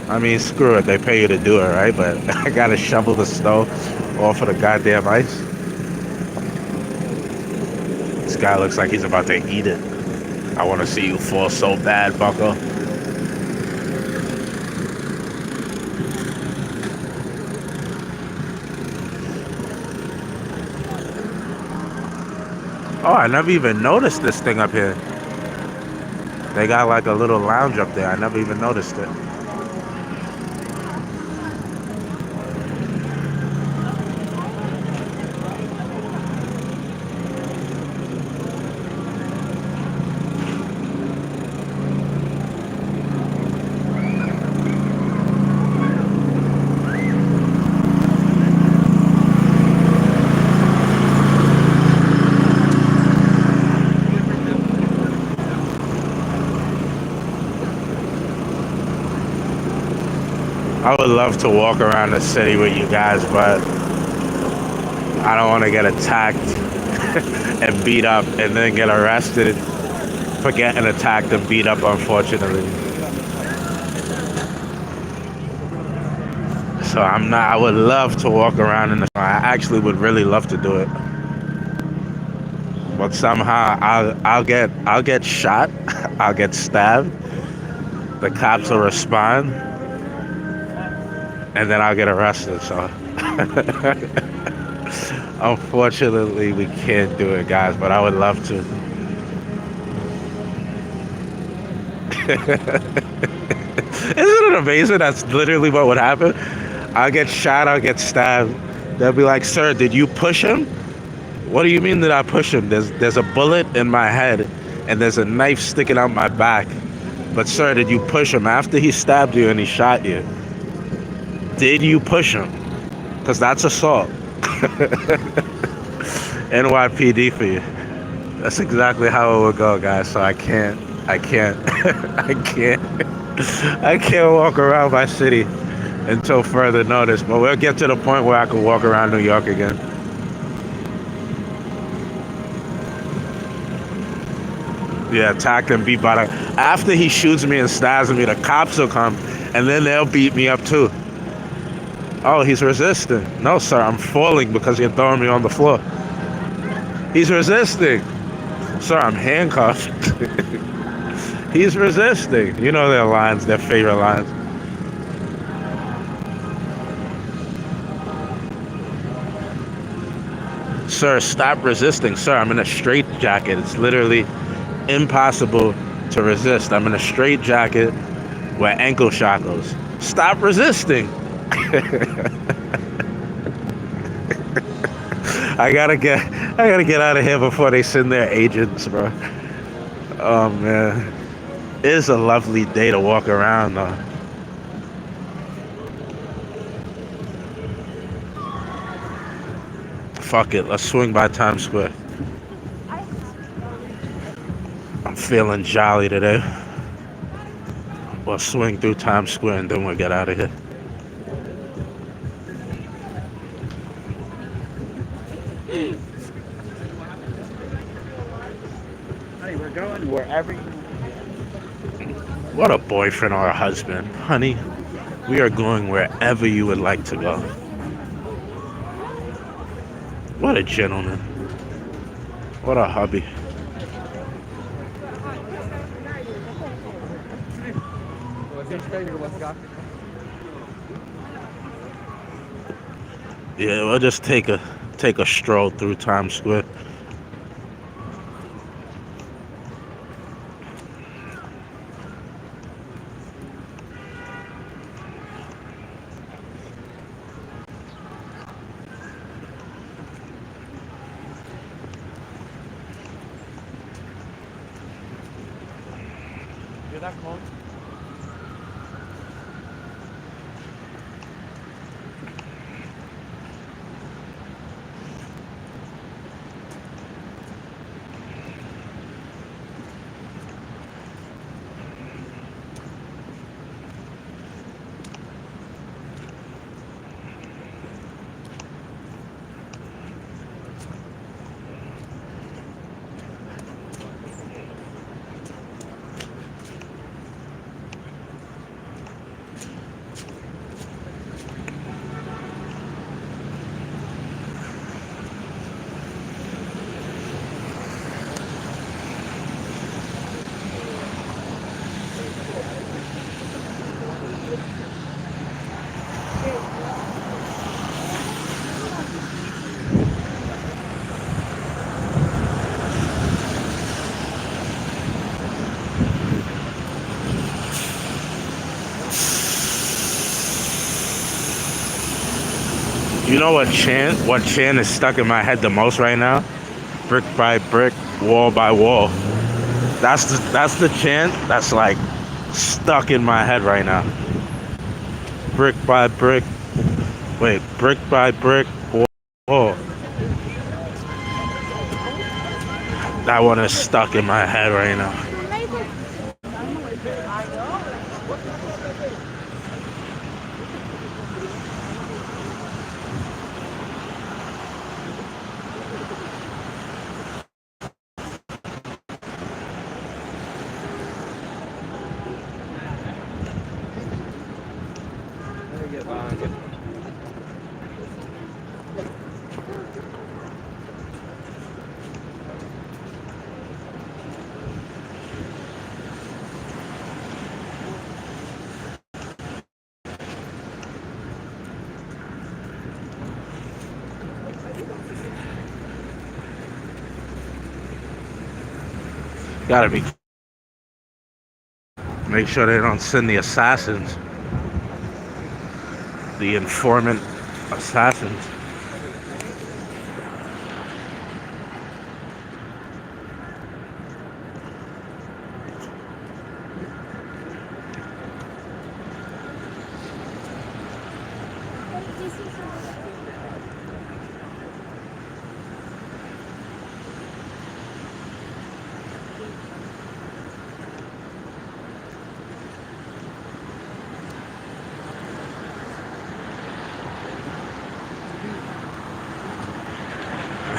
I mean, screw it. They pay you to do it, right? But I gotta shovel the snow off of the goddamn ice. This guy looks like he's about to eat it. I want to see you fall so bad, bucko. Oh, I never even noticed this thing up here. They got like a little lounge up there. I never even noticed it. I would love to walk around the city with you guys, but I don't want to get attacked and beat up and then get arrested for getting attacked and beat up, unfortunately. So I would love to walk around in the I actually would really love to do it. But somehow I'll get shot, I'll get stabbed, the cops will respond, and then I'll get arrested. So unfortunately we can't do it, guys, but I would love to. Isn't it amazing? That's literally what would happen. I'll get shot, I'll get stabbed. They'll be like, sir, did you push him? What do you mean that I push him? There's a bullet in my head and there's a knife sticking out my back. But sir, did you push him after he stabbed you and he shot you? Did you push him? Because that's assault. NYPD for you. That's exactly how it would go, guys. So I can't walk around my city until further notice. But we'll get to the point where I can walk around New York again. Yeah, attacked and beat by the... After he shoots me and stabs me, the cops will come and then they'll beat me up too. Oh, he's resisting. No, sir, I'm falling because you're throwing me on the floor. He's resisting. Sir, I'm handcuffed. He's resisting. You know their lines, their favorite lines. Sir, stop resisting. Sir, I'm in a straight jacket. It's literally impossible to resist. I'm in a straight jacket with ankle shackles. Stop resisting. I gotta get out of here before they send their agents, bro. Oh man. It's a lovely day to walk around though. Fuck it, let's swing by Times Square. I'm feeling jolly today. We'll swing through Times Square and then we'll get out of here. Honey, we're going wherever you. What a boyfriend or a husband. Honey, we are going wherever you would like to go. What a gentleman. What a hubby. Yeah, we'll just take a stroll through Times Square. Hear that call? You know what chant is stuck in my head the most right now? Brick by brick, wall by wall. That's the chant that's like stuck in my head right now. Brick by brick. Wait, brick by brick, wall. That one is stuck in my head right now. Gotta be. Make sure they don't send the assassins. The informant assassins.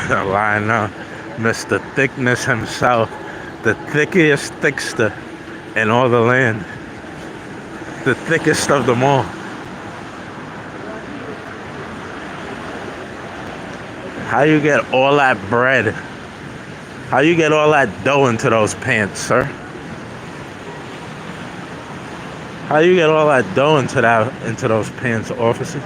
Lying now, Mr. Thickness himself, the thickest thickster in all the land, the thickest of them all. How you get all that bread? How you get all that dough into those pants, sir? How you get all that dough into those pants, officer?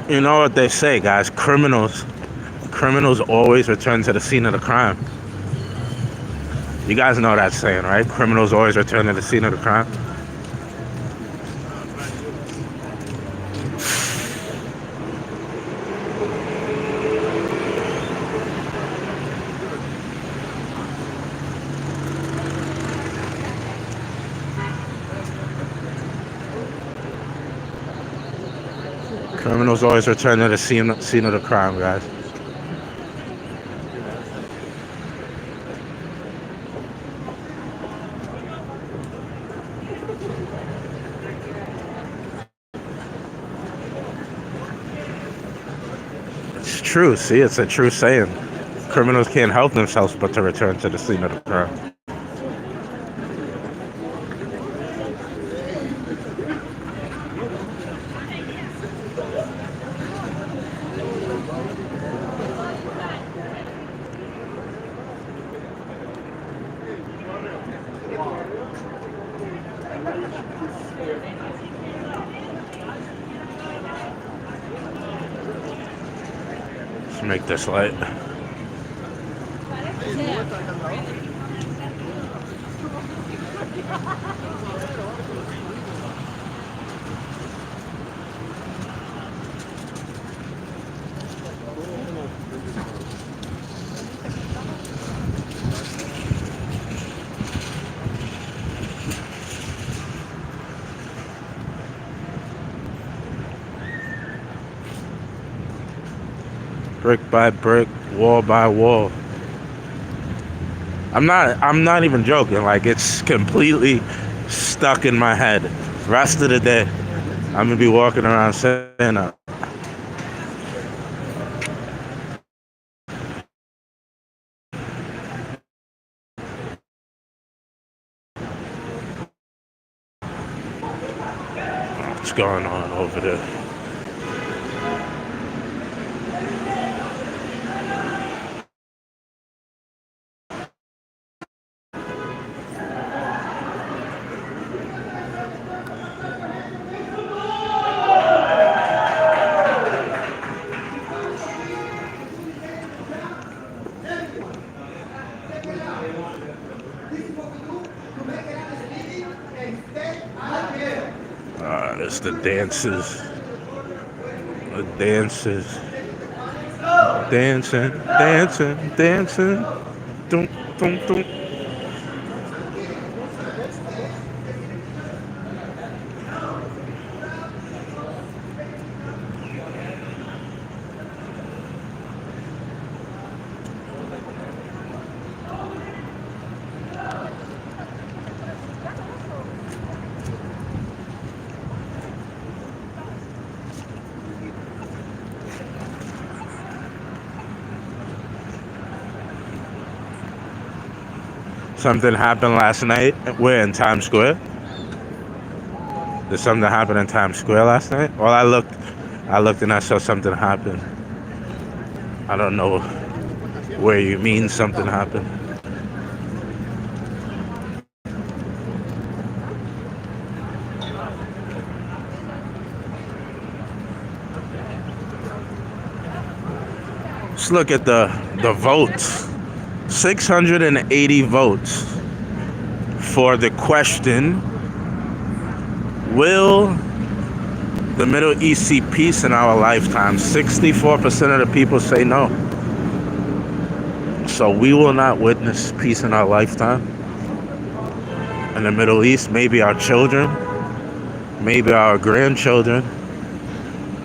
You know what they say, guys? Criminals always return to the scene of the crime. You guys know that saying, right? Criminals always return to the scene of the crime. Criminals always return to the scene of the crime, guys. It's true. See, it's a true saying. Criminals can't help themselves but to return to the scene of the crime. Let's make this light. Brick by brick, wall by wall. I'm not even joking. Like, it's completely stuck in my head. Rest of the day, I'm gonna be walking around saying that. What's going on over there? It's the dances. The dances. Dancing, dancing, dancing. Dum, dum, dum. Something happened last night. We're in Times Square. Did something happen in Times Square last night? Well, I looked and I saw something happen. I don't know where you mean something happened. Let's look at the votes. 680 votes for the question, will the Middle East see peace in our lifetime? 64% of the people say no. So we will not witness peace in our lifetime in the Middle East. Maybe our children, maybe our grandchildren,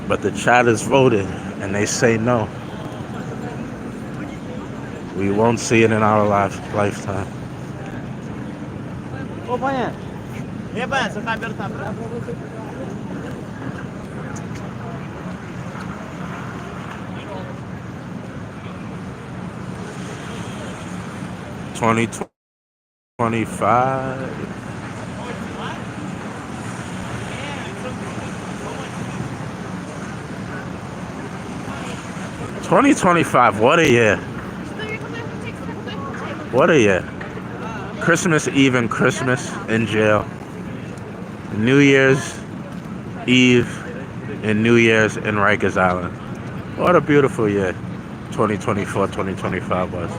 but the chat has voted and they say no. We won't see it in our lifetime. Ô, Banha. E aí, Banha, seu cabelo tá branco? 2025. What a year. What a year. Christmas Eve and Christmas in jail. New Year's Eve in New Year's in Rikers Island. What a beautiful year 2024, 2025 was.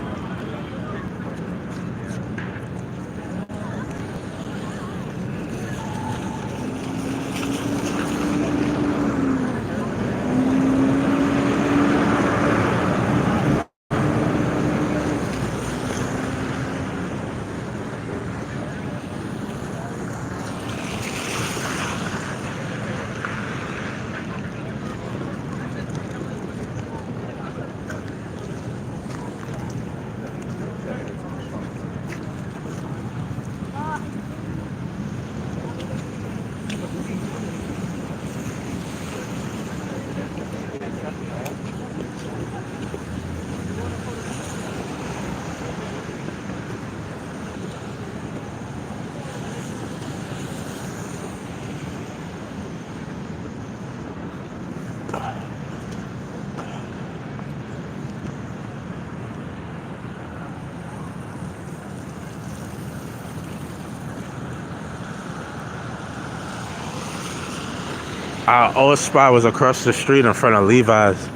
Our old spot was across the street in front of Levi's.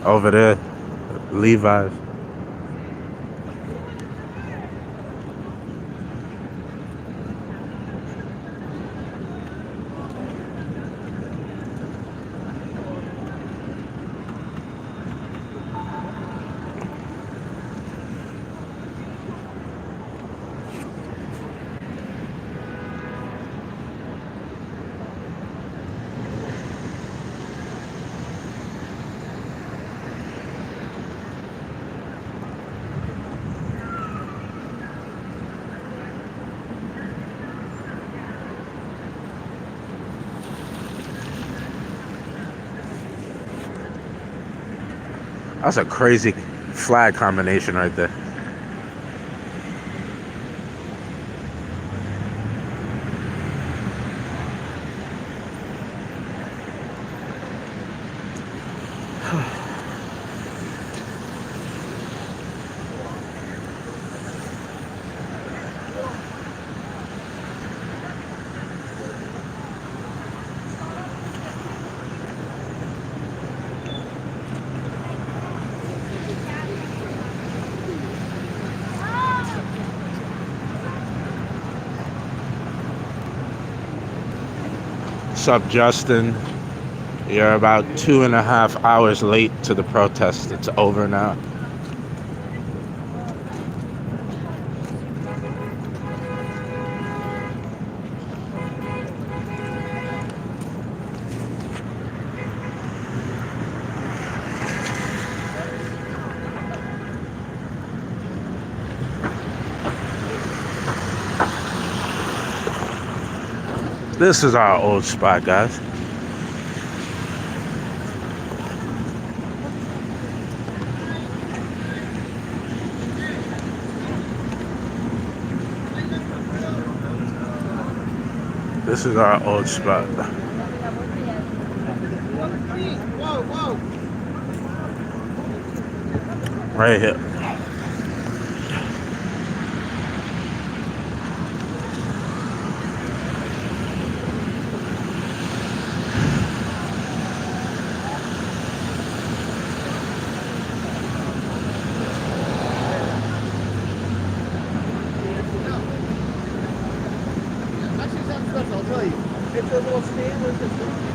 Over there. Levi's. That's a crazy flag combination right there. What's up, Justin? You're about 2.5 hours late to the protest. It's over now. This is our old spot, guys. This is our old spot. Right here. I'll tell you. It's a little stainless.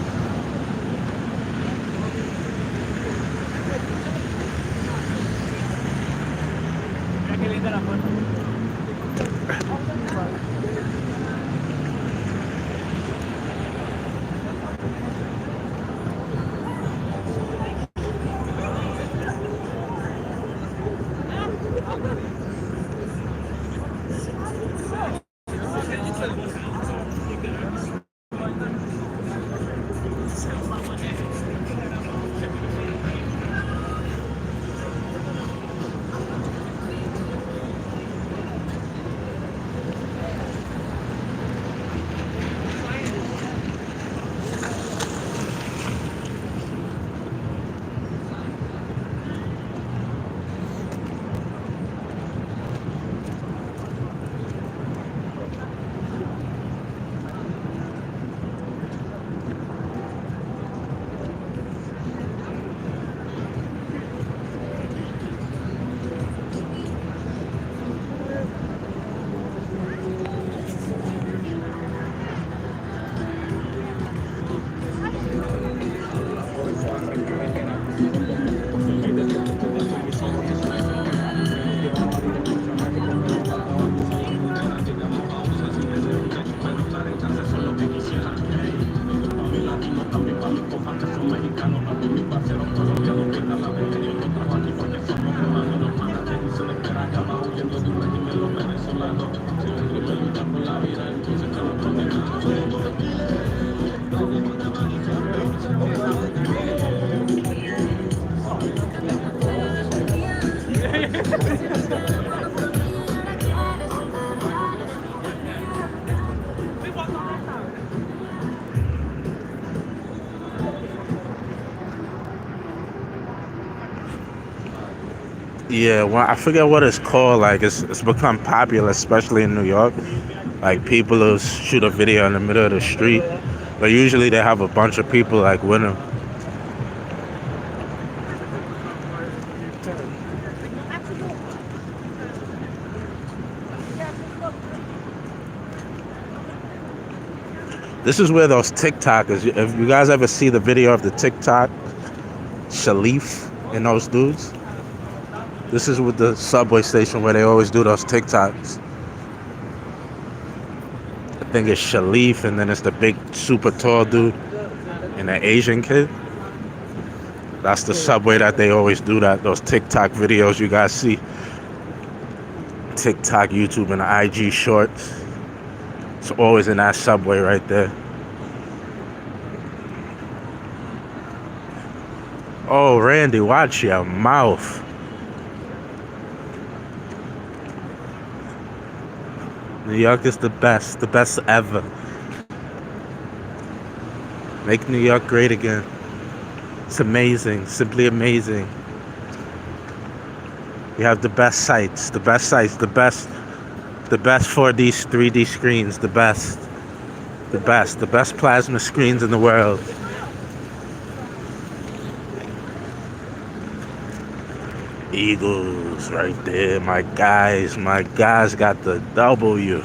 Yeah, well, I forget what it's called. Like it's become popular, especially in New York. Like people will shoot a video in the middle of the street, but usually they have a bunch of people like with them. This is where those TikTokers. If you guys ever see the video of the TikTok Shalif and those dudes, this is with the subway station where they always do those TikToks. I think it's Shalif, and then it's the big, super tall dude and the Asian kid. That's the subway that they always do those TikTok videos you guys see. TikTok, YouTube, and the IG shorts. It's always in that subway right there. Oh, Randy, watch your mouth. New York is the best ever. Make New York great again. It's amazing, simply amazing. We have the best sites, the best 4D, 3D screens, the best plasma screens in the world. Eagles right there, my guys got the W.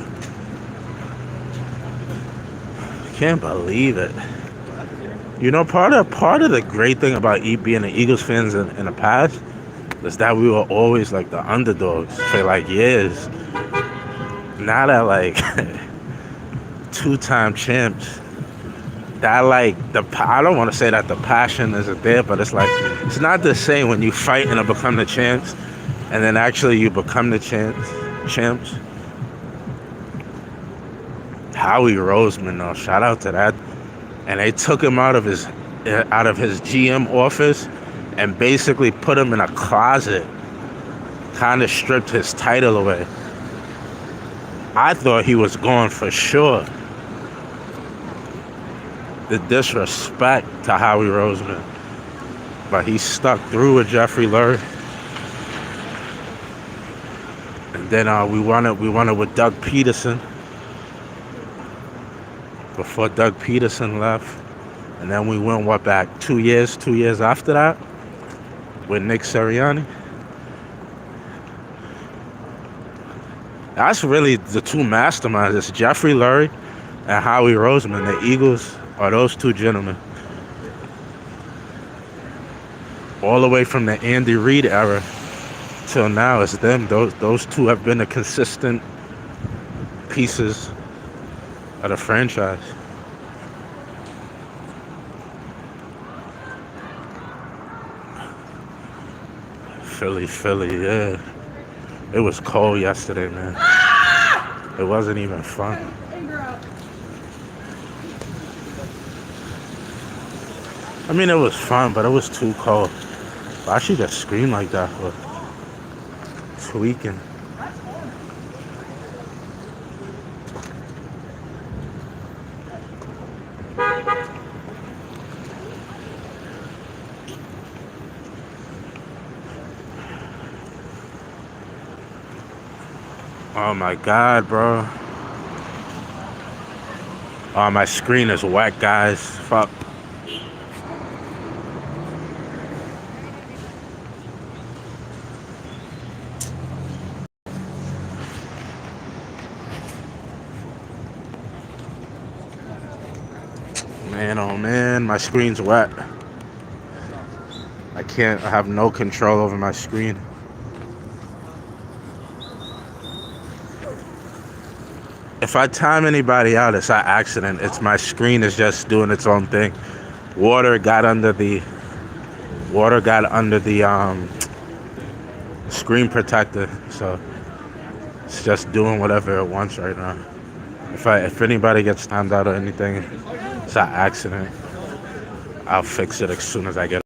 Can't believe it. You know, part of the great thing about being an Eagles fans in the past is that we were always like the underdogs for like years. Now that like two-time champs, that like I don't want to say that the passion isn't there, but it's like it's not the same when you fight and become the champs, and then actually you become the champs. Howie Roseman, though, shout out to that. And they took him out of his GM office and basically put him in a closet, kind of stripped his title away. I thought he was gone for sure. The disrespect to Howie Roseman. But he stuck through with Jeffrey Lurie. And then we won it with Doug Peterson. Before Doug Peterson left. And then we went, back 2 years after that with Nick Sirianni. That's really the two masterminds. It's Jeffrey Lurie and Howie Roseman. The Eagles are those two gentlemen. All the way from the Andy Reid era till now, it's them. Those two have been the consistent pieces of the franchise. Philly, yeah. It was cold yesterday, man. It wasn't even fun. I mean, it was fun, but it was too cold. Why she just scream like that for? Tweaking. Oh my God, bro. Oh, my screen is wet, guys. Fuck. Man, oh man, my screen's wet. I have no control over my screen. If I time anybody out, it's an accident. It's my screen is just doing its own thing. Water got under the screen protector, so it's just doing whatever it wants right now. If anybody gets timed out or anything, it's an accident. I'll fix it as soon as I get up.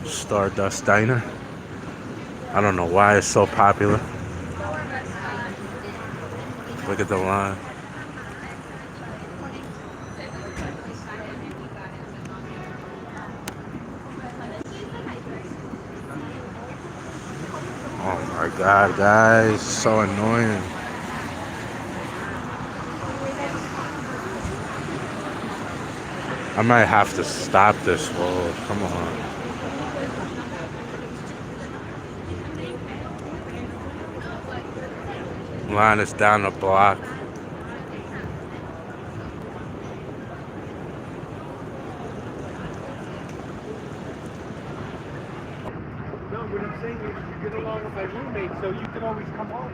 Stardust Diner. I don't know why it's so popular. Look at the line. God, guys, so annoying. I might have to stop this. Whoa, come on. Line is down the block. No, what I'm saying is you get along with my roommate, so you can always come home.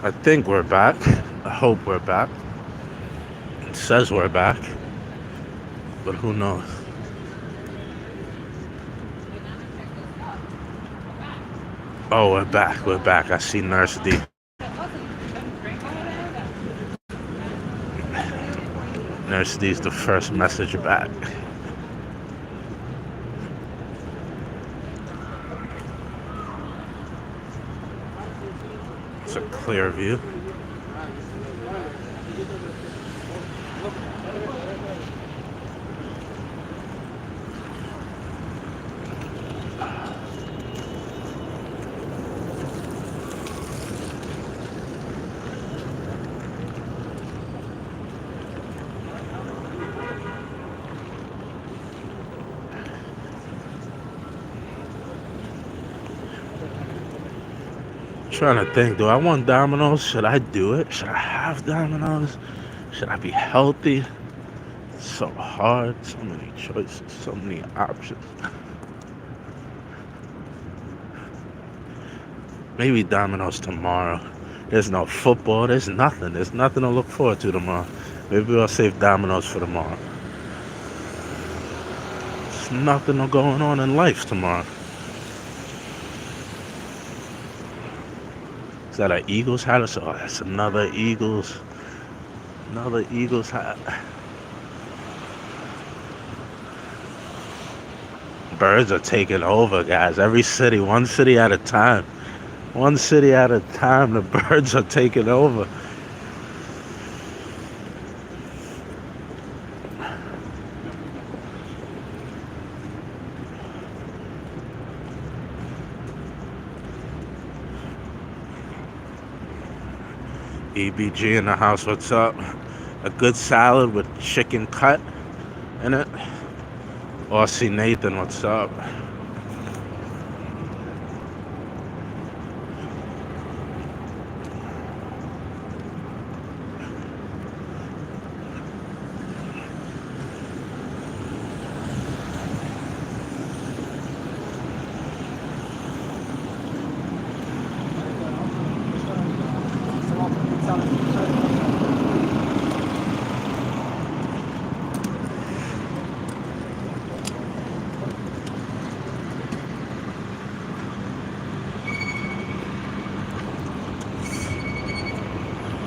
I think we're back. I hope we're back. It says we're back, but who knows? Oh, we're back. We're back. I see Nurse D. Nurse D's the first message back. It's a clear view. Trying to think, do I want Domino's? Should I do it? Should I have Domino's? Should I be healthy? It's so hard, so many choices, so many options. Maybe Domino's tomorrow. There's no football, there's nothing to look forward to tomorrow. Maybe I'll save Domino's for tomorrow. There's nothing going on in life tomorrow. Is that an Eagles hat? Oh, that's another Eagles hat. Birds are taking over, guys. Every city, one city at a time. One city at a time, the birds are taking over. EBG in the house, what's up? A good salad with chicken cut in it. Aussie Nathan, what's up?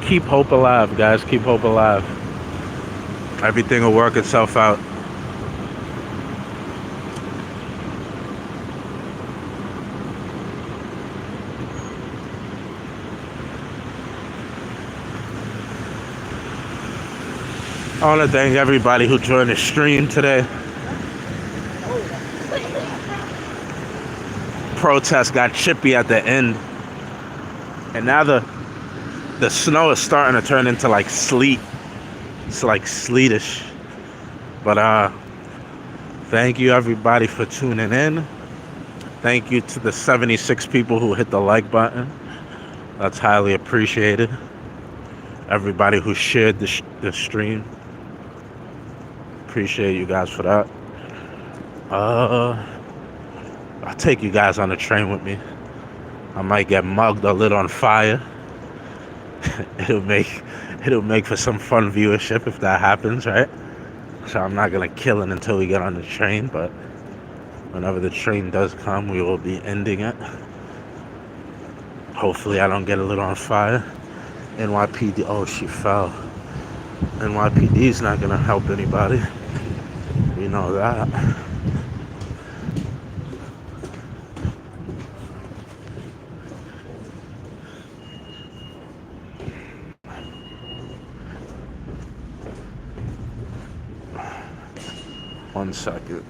Keep hope alive, guys. Keep hope alive. Everything will work itself out. I want to thank everybody who joined the stream today. Protest got chippy at the end. And now the snow is starting to turn into like sleet. It's like sleetish. But thank you everybody for tuning in. Thank you to the 76 people who hit the like button. That's highly appreciated. Everybody who shared the stream. Appreciate you guys for that. I'll take you guys on the train with me. I might get mugged or lit on fire. It'll make for some fun viewership if that happens, right? So I'm not gonna kill it until we get on the train, but whenever the train does come, we will be ending it. Hopefully I don't get lit on fire. NYPD, oh, she fell. NYPD's not gonna help anybody. We know that. One second.